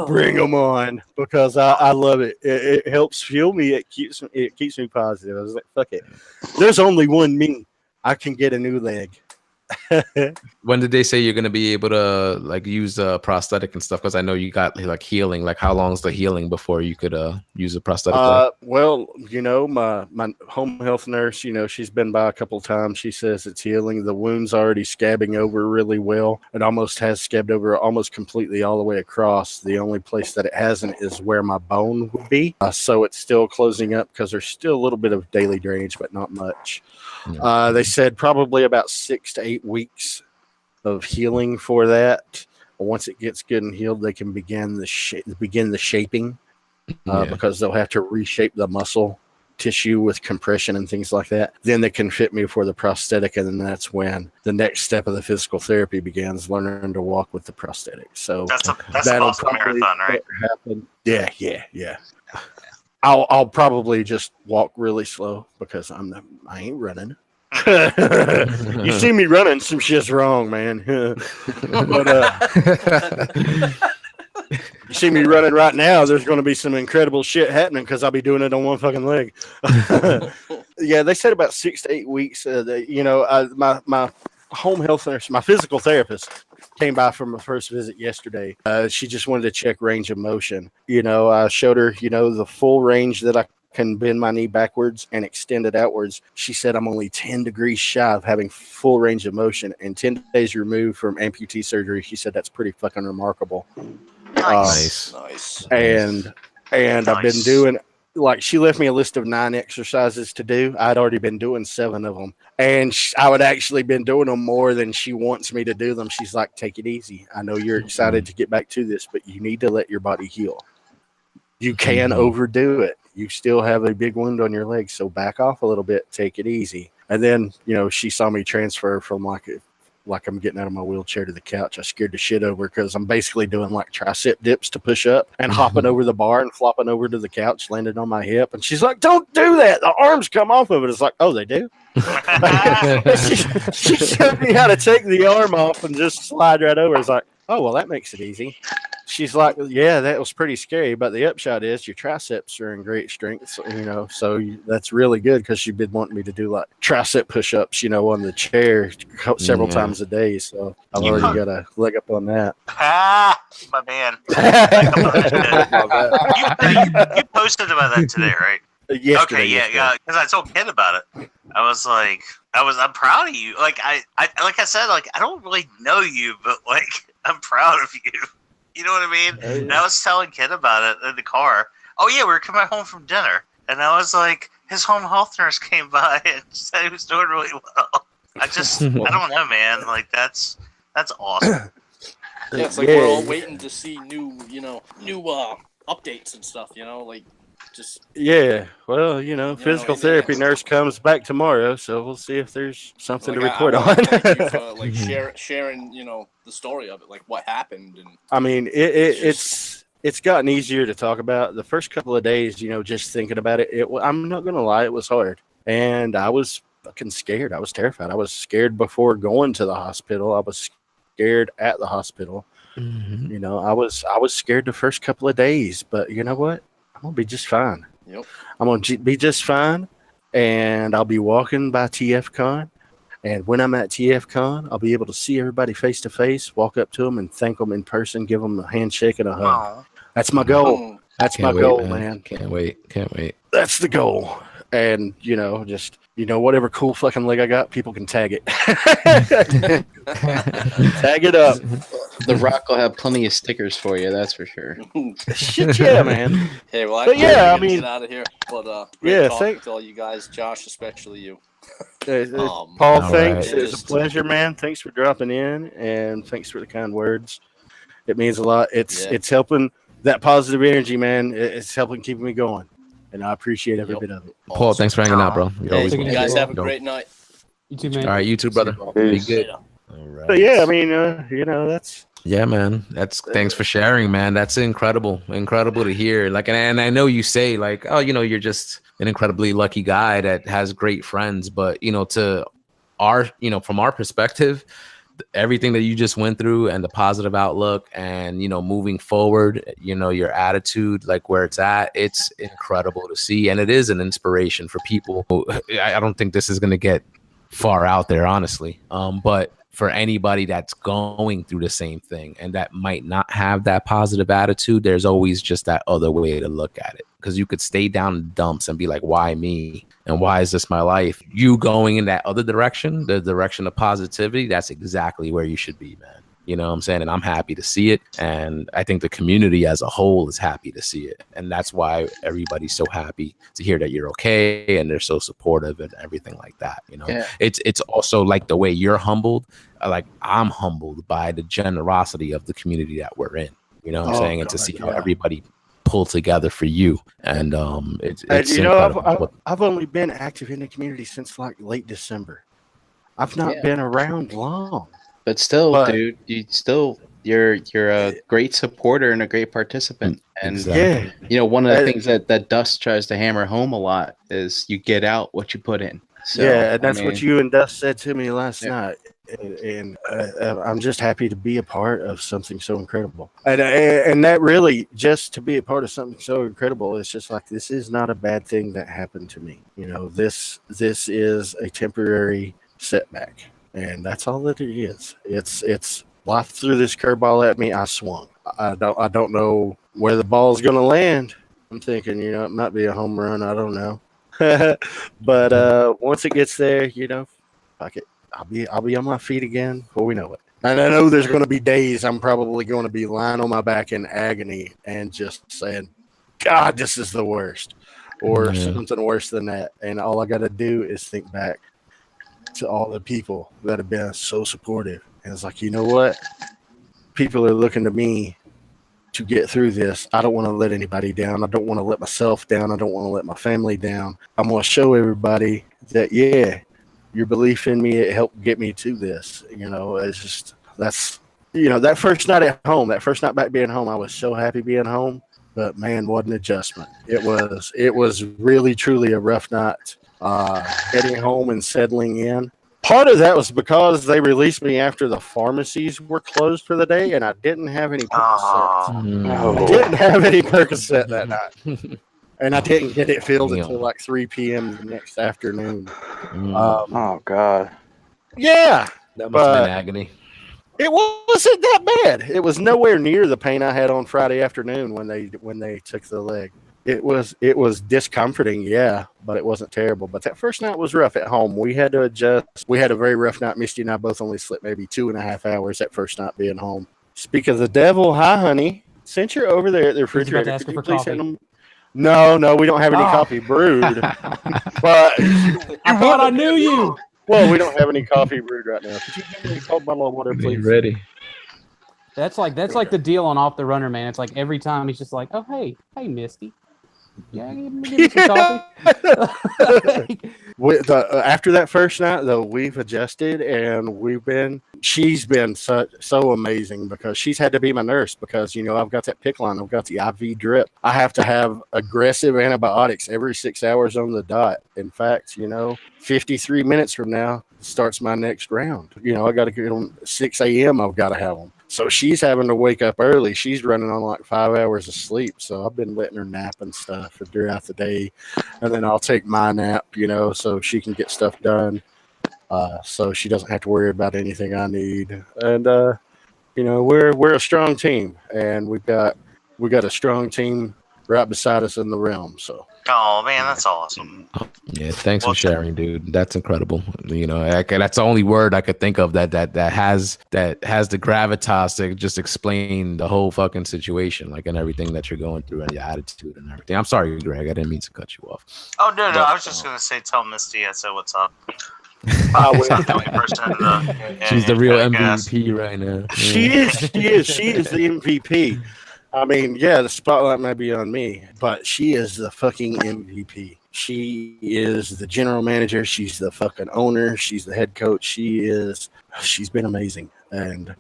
Bring them on, because I love it. It helps fuel me. It keeps me positive. I was like, fuck it. There's only one me. I can get a new leg. When did they say you're gonna be able to use a prosthetic and stuff? Because I know you got healing. How long is the healing before you could use a prosthetic? Well, my home health nurse, she's been by a couple of times. She says it's healing. The wound's already scabbing over really well. It almost has scabbed over almost completely all the way across. The only place that it hasn't is where my bone would be. So it's still closing up because there's still a little bit of daily drainage, but not much. Yeah. They said probably about 6 to 8 weeks of healing for that. Once it gets good and healed, they can begin the shaping because they'll have to reshape the muscle tissue with compression and things like that. Then they can fit me for the prosthetic, and then that's when the next step of the physical therapy begins, learning to walk with the prosthetic. So that's that'll probably marathon, right? Happen. Yeah. I'll probably just walk really slow because I ain't running. You see me running, some shit's wrong, man. But you see me running right now, there's going to be some incredible shit happening because I'll be doing it on one fucking leg. Yeah, they said about 6 to 8 weeks. My home health nurse, my physical therapist, came by from my first visit yesterday. She just wanted to check range of motion. I showed her, the full range that I can bend my knee backwards and extend it outwards. She said I'm only 10 degrees shy of having full range of motion and 10 days removed from amputee surgery. She said that's pretty fucking remarkable. Nice. And I've been doing, she left me a list of 9 exercises to do. I'd already been doing 7 of them. And I would actually been doing them more than she wants me to do them. She's like, take it easy. I know you're excited to get back to this, but you need to let your body heal. You can overdo it. You still have a big wound on your leg, so back off a little bit. Take it easy. And then, she saw me transfer from like I'm getting out of my wheelchair to the couch. I scared the shit over because I'm basically doing like tricep dips to push up and hopping over the bar and flopping over to the couch, landing on my hip. And she's like, "Don't do that. The arms come off of it." It's like, "Oh, they do?" she showed me how to take the arm off and just slide right over. It's like, "Oh, well, that makes it easy." She's like, "Yeah, that was pretty scary, but the upshot is your triceps are in great strength, so that's really good because you've been wanting me to do like tricep push-ups, on the chair several times a day. So I've already got a leg up on that." My man. You posted about that today, right? Yesterday. Okay, yeah, because I told Ken about it. I was like, I'm proud of you. Like I said, like I don't really know you, but like I'm proud of you. You know what I mean? Oh, yeah. And I was telling Ken about it in the car. Oh yeah, we were coming home from dinner, and I was like, his home health nurse came by and said he was doing really well. I don't know, man. Like that's awesome. Yeah, it's like we're all waiting to see new updates and stuff. Like just. Yeah, well, physical therapy nurse comes back tomorrow, so we'll see if there's something to report on. Sharing, the story of it, like what happened, and I mean, it's gotten easier to talk about. The first couple of days, just thinking about it, I'm not gonna lie, it was hard, and I was fucking scared. I was terrified. I was scared before going to the hospital. I was scared at the hospital. Mm-hmm. I was scared the first couple of days, but you know what? I'm going to be just fine. Yep. I'm going to be just fine, and I'll be walking by TFCon, and when I'm at TFCon, I'll be able to see everybody face to face, walk up to them and thank them in person, give them a handshake and a hug. Aww. That's my goal. That's my goal, man. Can't wait. That's the goal. And, just, whatever cool fucking leg I got, people can tag it. Tag it up. The Rock will have plenty of stickers for you, that's for sure. Shit, yeah, man. Hey, well, I mean, get out of here. But yeah, thanks to all you guys, Josh, especially you. Paul, thanks. It was a pleasure, man. Thanks for dropping in, and thanks for the kind words. It means a lot. It's helping that positive energy, man. It's helping keep me going. And I appreciate every bit of it. Paul, thanks for hanging out, bro. You guys have a great night. You too, man. All right, you too, brother. Be good. All right. But yeah, I mean, that's. Yeah, man. Thanks for sharing, man. That's incredible to hear. Like, and I know you say like, oh, you're just an incredibly lucky guy that has great friends, but to from our perspective, everything that you just went through and the positive outlook and moving forward, your attitude, like where it's at, it's incredible to see, and it is an inspiration for people. I don't think this is going to get far out there, honestly, but for anybody that's going through the same thing and that might not have that positive attitude, there's always just that other way to look at it, because you could stay down in the dumps and be like, why me? And why is this my life? You going in that other direction, the direction of positivity, that's exactly where you should be, man. You know what I'm saying? And I'm happy to see it. And I think the community as a whole is happy to see it. And that's why everybody's so happy to hear that you're okay and they're so supportive and everything like that. Yeah. It's also like the way you're humbled. Like I'm humbled by the generosity of the community that we're in. You know what I'm saying? And to see how everybody pull together for you. And it's I've only been active in the community since like late December. I've not been around long. But still, dude, you're a great supporter and a great participant. And one of the things that Dust tries to hammer home a lot is you get out what you put in. So, and that's what you and Dust said to me last night. And I'm just happy to be a part of something so incredible. And that really, just to be a part of something so incredible, it's just like, this is not a bad thing that happened to me. This is a temporary setback. And that's all that it is. It's life threw this curveball at me. I swung. I don't know where the ball's going to land. I'm thinking, it might be a home run. I don't know. But once it gets there, fuck it. I'll be on my feet again before we know it. And I know there's going to be days I'm probably going to be lying on my back in agony and just saying, God, this is the worst, or something worse than that. And all I got to do is think back to all the people that have been so supportive. And it's like, you know what? People are looking to me to get through this. I don't want to let anybody down. I don't want to let myself down. I don't want to let my family down. I'm going to show everybody that, your belief in me, it helped get me to this. It's just that first night at home, that first night back being home, I was so happy being home. But man, what an adjustment! It was really truly a rough night. Getting home and settling in. Part of that was because they released me after the pharmacies were closed for the day, and I didn't have any Percocet. I didn't have any Percocet that night, and I didn't get it filled until like 3 p.m. the next afternoon. Oh God! Yeah, that must have been agony. It wasn't that bad. It was nowhere near the pain I had on Friday afternoon when they took the leg. It was discomforting, yeah, but it wasn't terrible. But that first night was rough at home. We had to adjust. We had a very rough night. Misty and I both only slept maybe 2.5 hours that first night being home. Speak of the devil, hi, honey. Since you're over there at the refrigerator, could you please send them? No, we don't have any coffee brewed. But I thought I knew you. Well, we don't have any coffee brewed right now. Could you give me a cold bottle of water, please? Ready. That's like the deal on Off the Runner, man. It's like every time he's just like, "Oh, hey, Misty, yeah, give me some coffee." After that first night, though, we've adjusted, and she's been so amazing because she's had to be my nurse because I've got that PICC line, I've got the IV drip. I have to have aggressive antibiotics every 6 hours on the dot. In fact, 53 minutes from now starts my next round. I got to get them 6 a.m. I've got to have them. So she's having to wake up early. She's running on like 5 hours of sleep. So I've been letting her nap and stuff throughout the day. And then I'll take my nap, so she can get stuff done. So she doesn't have to worry about anything I need. And, we're a strong team. And we got a strong team right beside us in the realm. So. Oh man, that's awesome. Yeah, thanks for sharing, dude. That's incredible. That's the only word I could think of that has the gravitas to just explain the whole fucking situation, and everything that you're going through and your attitude and everything. I'm sorry, Greg. I didn't mean to cut you off. Oh no, I was just gonna say, tell Misty I said what's up. She's the real MVP right now. She is the MVP. I mean, yeah, the spotlight might be on me, but she is the fucking MVP. She is the general manager. She's the fucking owner. She's the head coach. She's been amazing. And,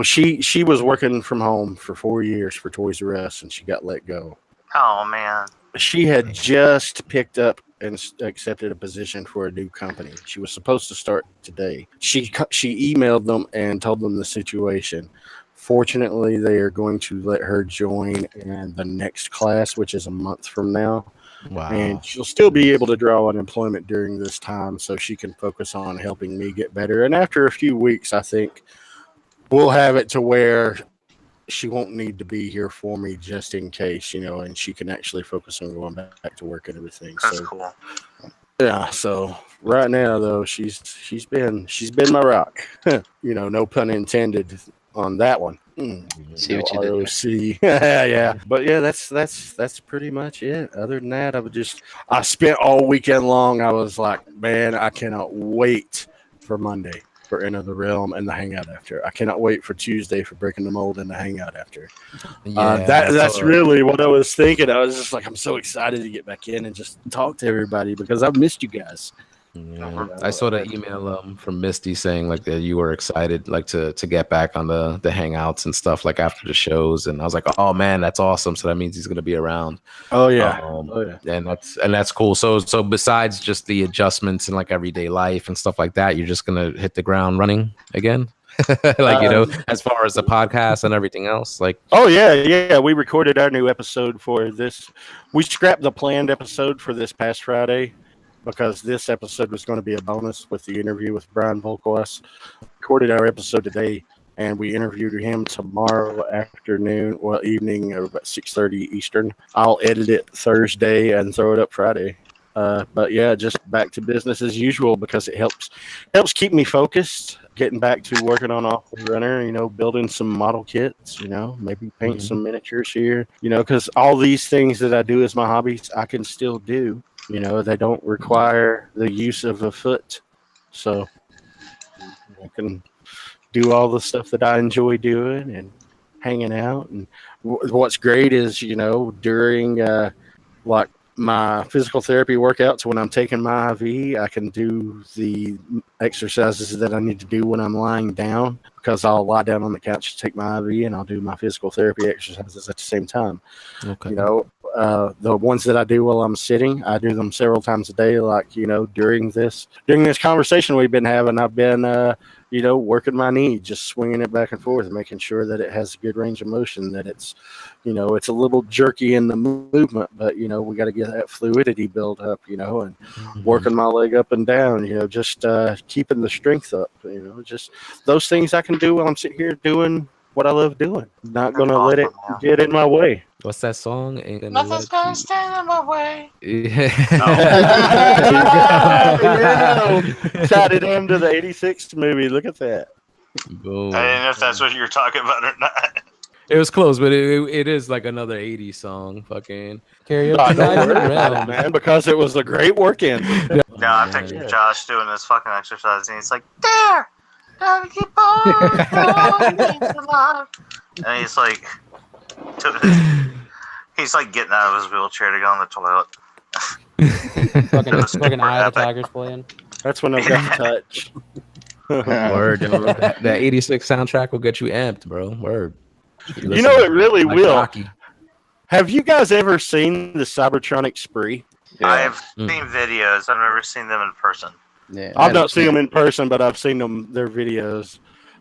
she was working from home for 4 years for Toys R Us, and she got let go. Oh, man. She had just picked up and accepted a position for a new company. She was supposed to start today. She emailed them and told them the situation. Fortunately, they are going to let her join in the next class, which is a month from now. Wow. And she'll still be able to draw unemployment during this time so she can focus on helping me get better. And after a few weeks, I think we'll have it to where she won't need to be here for me just in case, and she can actually focus on going back to work and everything. That's cool. Yeah, so right now, though, she's been my rock. No pun intended on that one. See what you did. ROC. Yeah. But yeah, that's pretty much it. Other than that, I spent all weekend long. I was like, man, I cannot wait for Monday for Enter the Realm and the hangout after. I cannot wait for Tuesday for Breaking the Mold and the hangout after. Yeah, that's really what I was thinking. I was just like, I'm so excited to get back in and just talk to everybody because I've missed you guys. Yeah. I saw the email from Misty saying that you were excited to get back on the hangouts and stuff after the shows, and I was like, oh man, that's awesome. So that means he's gonna be around. Oh yeah. And that's cool. So besides just the adjustments in everyday life and stuff like that, you're just gonna hit the ground running again. As far as the podcast and everything else, oh yeah, we recorded our new episode for this. We scrapped the planned episode for this past Friday because this episode was going to be a bonus with the interview with Brian Volkwas. Recorded our episode today, and we interviewed him tomorrow evening at about 6:30 Eastern. I'll edit it Thursday and throw it up Friday. But yeah, just back to business as usual because it helps keep me focused. Getting back to working on Off the Runner, building some model kits, maybe paint some miniatures here, because all these things that I do as my hobbies, I can still do. They don't require the use of a foot. So I can do all the stuff that I enjoy doing and hanging out. And what's great is, during my physical therapy workouts when I'm taking my IV. I can do the exercises that I need to do when I'm lying down, because I'll lie down on the couch to take my IV and I'll do my physical therapy exercises at the same time. Okay. You know, the ones that I do while I'm sitting, I do them several times a day. Like, you know, during this conversation we've been having, I've been you know, working my knee, just swinging it back and forth and making sure that it has a good range of motion, that it's, you know, it's a little jerky in the movement, but, you know, we got to get that fluidity built up, you know, and working my leg up and down, you know, just keeping the strength up, you know, just those things I can do while I'm sitting here doing what I love doing. Not going to let it get in my way. What's that song? Ain't gonna Nothing's let gonna you- stand in my way. Yeah. Tied it into the 86 movie. Look at that. Boom. I didn't know if that's what you were talking about or not. It was close, but it is like another 80s song. Fucking Karaoke Don't night in the worry about it, realm. man, because it was a great work-in. No, I'm man. picturing Josh doing this fucking exercise, and he's like, "There, gotta keep on going, keep alive." And he's like, getting out of his wheelchair to go on the toilet. Fucking Eye of the Tiger's playing. That's when I've got the touch. Word, dude. That 86 soundtrack will get you amped, bro. Word. You know, it really Like will. Rocky. Have you guys ever seen the Cybertronic Spree? I've seen videos. I've never seen them in person. Yeah, I've not seen them in person, but I've seen their videos.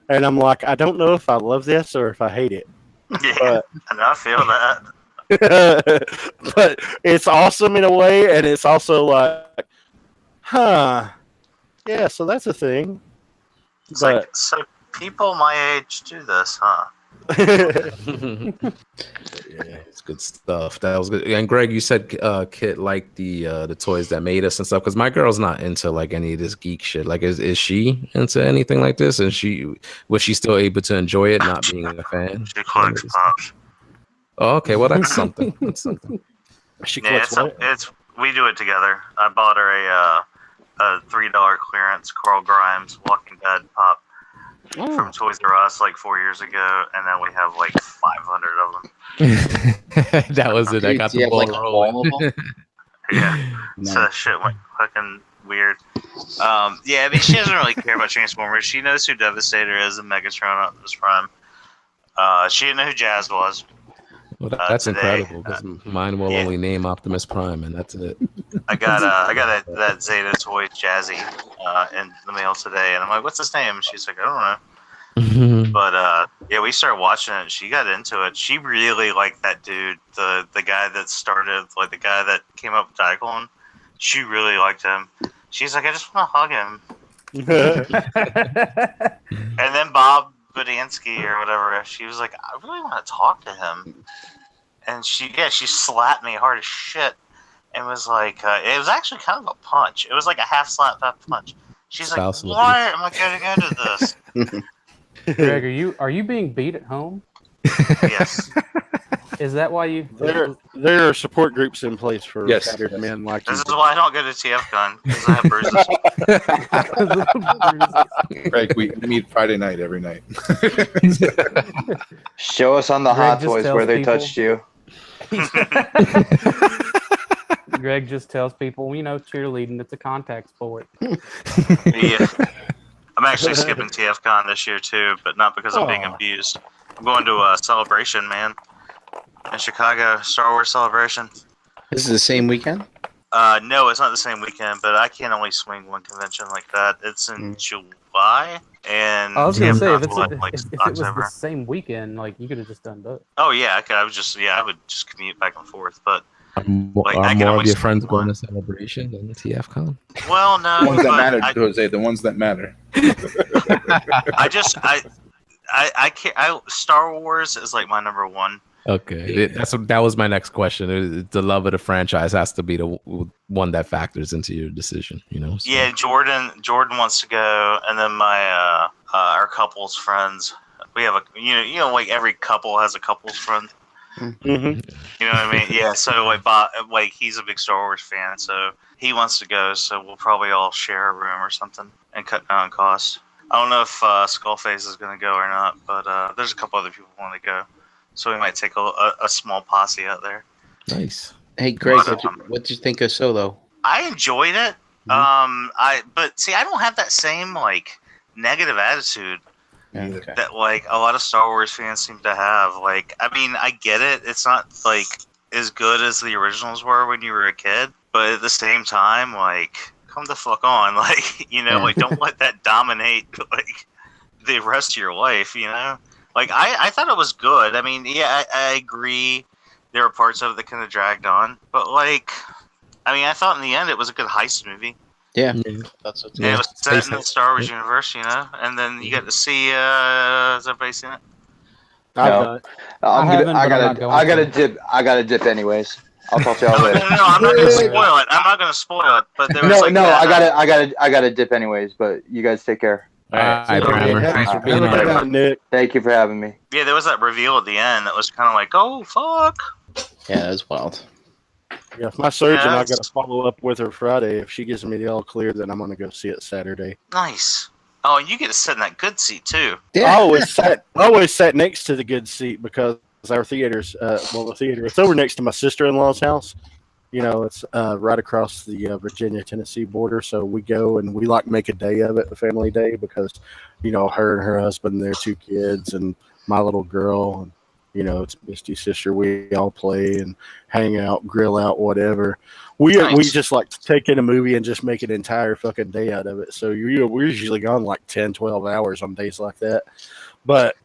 And I'm like, I don't know if I love this or if I hate it. Yeah, and I feel that. But it's awesome in a way, and it's also like, huh, yeah, so that's a thing. It's But like, so people my age do this, huh? Yeah, it's good stuff. That was good. And Greg, you said Kit liked the toys that made us and stuff, because my girl's not into like any of this geek shit. Like, is she into anything like this? And was she still able to enjoy it, not being a fan? She collects pops. Oh, okay. Well, that's something. That's something. she Yeah, quits we do it together. I bought her a $3 clearance Carl Grimes Walking Dead pop from Toys R Us like 4 years ago, and then we have like 500 of them. That was it. I got the ball rolling. Yeah, so that shit went fucking weird. Yeah, I mean, she doesn't really care about Transformers. She knows who Devastator is and Megatron Optimus Prime. She didn't know who Jazz was. Well, that's today, incredible, because mine will only name Optimus Prime, and that's it. I got that Zeta toy Jazzy in the mail today, and I'm like, "What's his name?" She's like, "I don't know." But yeah, we started watching it. And she got into it. She really liked that dude, the guy that started, like the guy that came up with Diaclone. She really liked him. She's like, "I just want to hug him." And then Bob Budansky or whatever, she was like, "I really want to talk to him." And she slapped me hard as shit. And was like, it was actually kind of a punch. It was like a half slap, half punch. She's Spouse like, "Why am I getting into this?" Greg, are you being beat at home? Yes. Is that why you? There are support groups in place for Yes. battered men like This you. is why I don't go to TFCon, because I have bruises. Greg, we meet Friday night every night. Show us on the Greg Hot just Toys tells where they people- touched you. Greg just tells people, cheerleading, it's a contact sport. Yeah. I'm actually skipping TFCon this year too, but not because I'm being abused. I'm going to a celebration, man, in Chicago, Star Wars Celebration. This is the same weekend? No, it's not the same weekend, but I can only swing one convention like that. It's in July, and I was gonna say, if TFCon's it was the same weekend, like you could have just done both. Oh yeah, I would just commute back and forth, but Are I can more only of your swing friends one. going to Celebration than the TFCon? Well, no, The ones that but matter, I, Jose. The ones that matter. I can't. Star Wars is like my number one. Okay, that was my next question. The love of the franchise has to be the one that factors into your decision, so. Yeah, Jordan wants to go, and then my our couple's friends. We have like every couple has a couple's friend. Mm-hmm. You know what I mean? Yeah. So like Bob, like he's a big Star Wars fan, so he wants to go. So we'll probably all share a room or something and cut down on cost. I don't know if Skullface is going to go or not, but there's a couple other people who want to go. So we might take a small posse out there. Nice. Hey, Greg, But, what did you think of Solo? I enjoyed it. But see, I don't have that same like negative attitude Okay. that like a lot of Star Wars fans seem to have. Like, I mean, I get it. It's not like as good as the originals were when you were a kid, but at the same time, like, come the fuck on, like, you know, like, don't let that dominate like the rest of your life. You know, like I thought it was good. I mean, yeah, I agree. There were parts of it that kind of dragged on, but like, I mean, I thought in the end it was a good heist movie. Yeah, that's what. And it was set in the Star Wars universe, you know, and then you get to see. Has everybody seen it? No. I gotta dip anyways. I'll talk to y'all later. No, I'm not gonna spoil it. I'm not gonna spoil it. But there was I gotta dip anyways. But you guys take care. All right, Primer. Thanks for being on. Nick. Thank you for having me. Yeah, there was that reveal at the end that was kind of like, oh fuck. Yeah, that was wild. Yeah, if my surgeon, Yeah, I got to follow up with her Friday. If she gives me the all clear, then I'm going to go see it Saturday. Nice. Oh, and you get to sit in that good seat too. Yeah. I always sat next to the good seat because our theater's, the theater, it's over next to my sister-in-law's house. You know, it's right across the Virginia-Tennessee border. So we go and we like make a day of it, a family day, because, you know, her and her husband, their 2 kids, and my little girl, and, you know, it's Misty's sister. We all play and hang out, grill out, whatever. We just like to take in a movie and just make an entire fucking day out of it. So we're usually gone like 10, 12 hours on days like that. But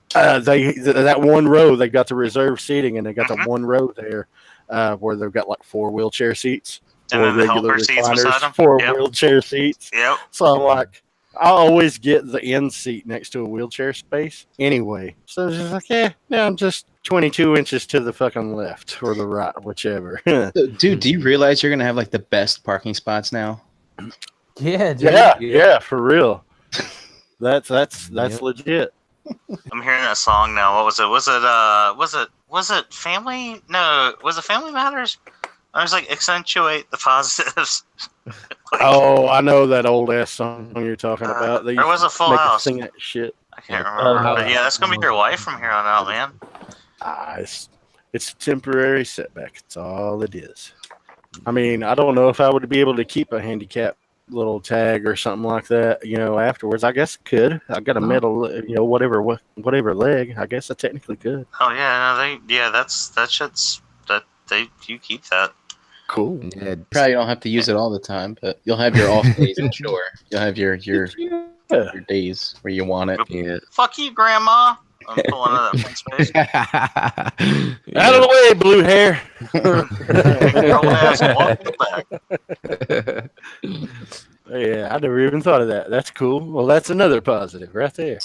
that one row, they got the reserved seating, and they got the one row there where they've got like 4 wheelchair seats, And then the helper seats beside them. 4 wheelchair seats. Yep. So I'm like, I always get the end seat next to a wheelchair space anyway. So it's just like, I'm just 22 inches to the fucking left or the right, whichever. Dude, do you realize you're gonna have like the best parking spots now? Yeah, dude. Yeah, for real. That's legit. I'm hearing that song now. What was it? Was it Family? No, was it Family Matters? I was like, accentuate the positives. Oh, I know that old ass song you're talking about. There was a Full House. Sing that shit. I can't remember. But yeah, that's gonna be your life from here on out, man. It's a temporary setback. It's all it is. I mean, I don't know if I would be able to keep a handicap little tag or something like that, you know, afterwards. I guess I could. I got a metal, you know, whatever leg. I guess I technically could. Oh yeah, you keep that. Cool. Yeah, probably don't have to use it all the time, but you'll have your off days, I'm sure. You'll have your days where you want it. Yeah. Fuck you, Grandma. I'm pulling out of that front space. Out of the way, blue hair. Yeah, I never even thought of that. That's cool. Well, that's another positive right there.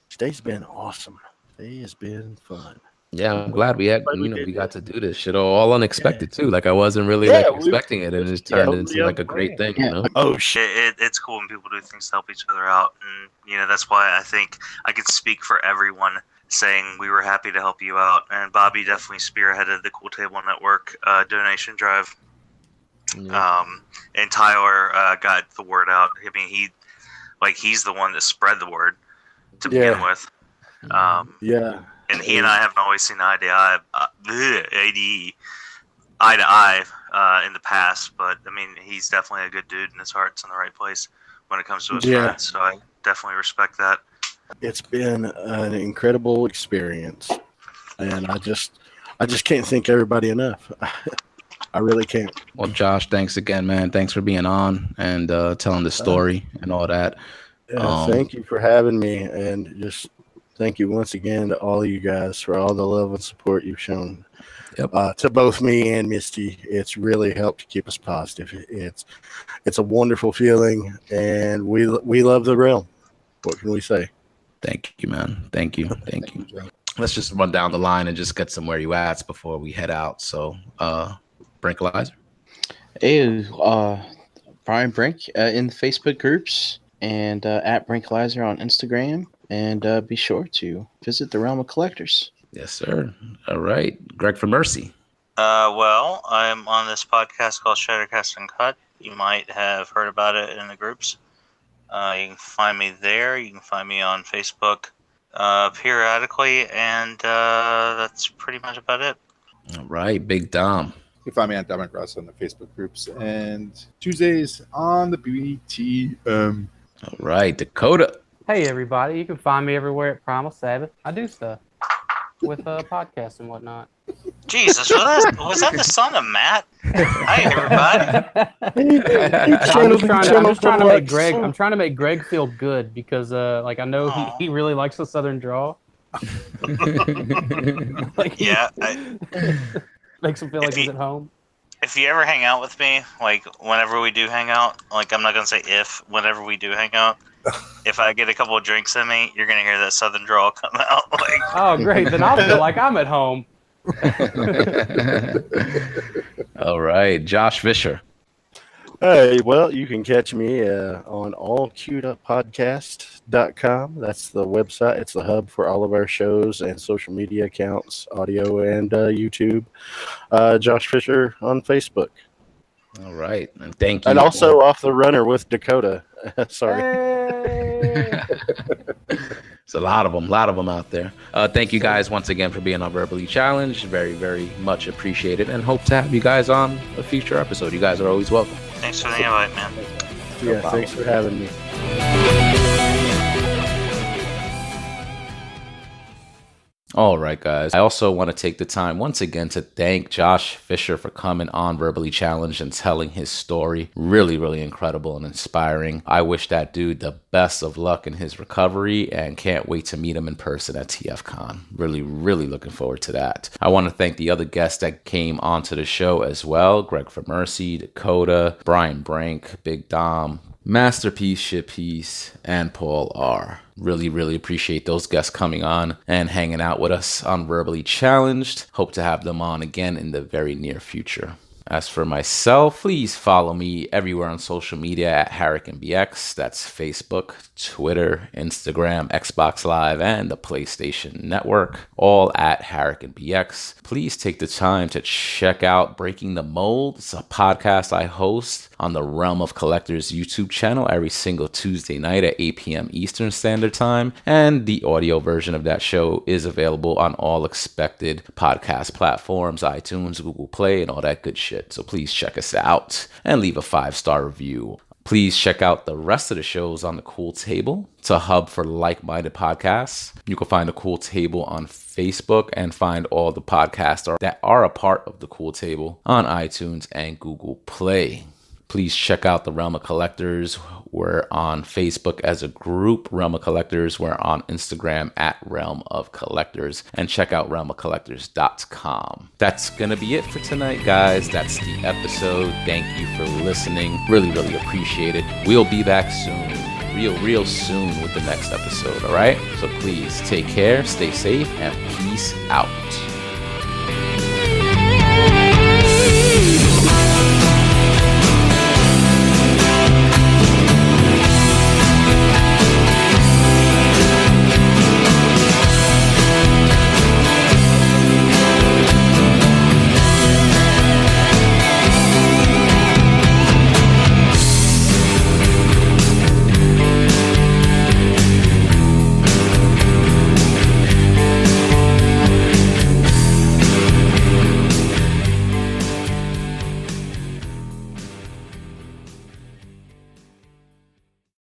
Today's been awesome. Today has been fun. Yeah, I'm glad we got to do this shit all unexpected too. Like I wasn't really expecting it, and it just turned into like a great thing, you know. Oh shit, it's cool when people do things to help each other out, and you know that's why I think I could speak for everyone saying we were happy to help you out. And Bobby definitely spearheaded the Cool Table Network donation drive. Yeah. And Tyler got the word out. I mean, he's the one that spread the word to begin with. And he and I haven't always seen eye to eye in the past, but I mean, he's definitely a good dude, and his heart's in the right place when it comes to his friends. So I definitely respect that. It's been an incredible experience, and I just can't thank everybody enough. I really can't. Well, Josh, thanks again, man. Thanks for being on and telling the story and all that. Thank you for having me, and just thank you once again to all of you guys for all the love and support you've shown to both me and Misty. It's really helped keep us positive. It's a wonderful feeling, and we love the realm. What can we say? Thank you, man. Thank you. Let's just run down the line and just get some where you at before we head out. So, Brinkalizer. Hey, Brian Brink in the Facebook groups and at Brinkalizer on Instagram. And be sure to visit the Realm of Collectors. Yes, sir. All right. Greg for Mercy. Well, I'm on this podcast called Shattercast Uncut. You might have heard about it in the groups. You can find me there. You can find me on Facebook periodically. And that's pretty much about it. All right. Big Dom. You can find me on Dominic Ross on the Facebook groups, and Tuesdays on the BTM. All right, Dakota. Hey everybody, you can find me everywhere at Primal Sabbath. I do stuff with podcasts and whatnot. Jesus, was that the son of Matt? Hi everybody. I'm trying to make Greg feel good because like I know he really likes the Southern drawl. Like, Yeah. Makes him feel like he's at home. If you ever hang out with me, like whenever we do hang out, like I'm not gonna say if, whenever we do hang out, if I get a couple of drinks in me, you're gonna hear that Southern drawl come out. Like, oh, great! Then I'll feel like I'm at home. All right, Josh Fisher. Hey, well, you can catch me on allqueueduppodcast.com. That's the website. It's the hub for all of our shows and social media accounts, audio and YouTube. Josh Fisher on Facebook. All right, and thank you. And also Off the Runner with Dakota. Sorry. Hey. There's a lot of them out there. Thank you guys once again for being on Verbally Challenged. Very, very much appreciated, and hope to have you guys on a future episode. You guys are always welcome. thanks for the invite, man. Yeah, thanks for having me. All right, guys. I also want to take the time once again to thank Josh Fisher for coming on Verbally Challenged and telling his story. Really, really incredible and inspiring. I wish that dude the best of luck in his recovery and can't wait to meet him in person at TFCon. Really, really looking forward to that. I want to thank the other guests that came onto the show as well. Greg for Mercy, Dakota, Brian Brink, Big Dom, Masterpiece Shitpiece, and Paul R. Really, really appreciate those guests coming on and hanging out with us on Verbally Challenged. Hope to have them on again in the very near future. As for myself, please follow me everywhere on social media at HarikenBx. That's Facebook, Twitter, Instagram, Xbox Live, and the PlayStation Network, all at HarikenBx. Please take the time to check out Breaking the Mold. It's a podcast I host on the Realm of Collectors YouTube channel every single Tuesday night at 8 p.m. Eastern Standard Time. And the audio version of that show is available on all expected podcast platforms, iTunes, Google Play, and all that good shit. So please check us out and leave a 5-star review. Please check out the rest of the shows on the Cool Table. It's a hub for like-minded podcasts. You can find the Cool Table on Facebook and find all the podcasts that are a part of the Cool Table on iTunes and Google Play. Please check out the Realm of Collectors. We're on Facebook as a group, Realm of Collectors. We're on Instagram at Realm of Collectors. And check out realmofcollectors.com. That's going to be it for tonight, guys. That's the episode. Thank you for listening. Really, really appreciate it. We'll be back soon. Real soon with the next episode, all right? So please take care, stay safe, and peace out.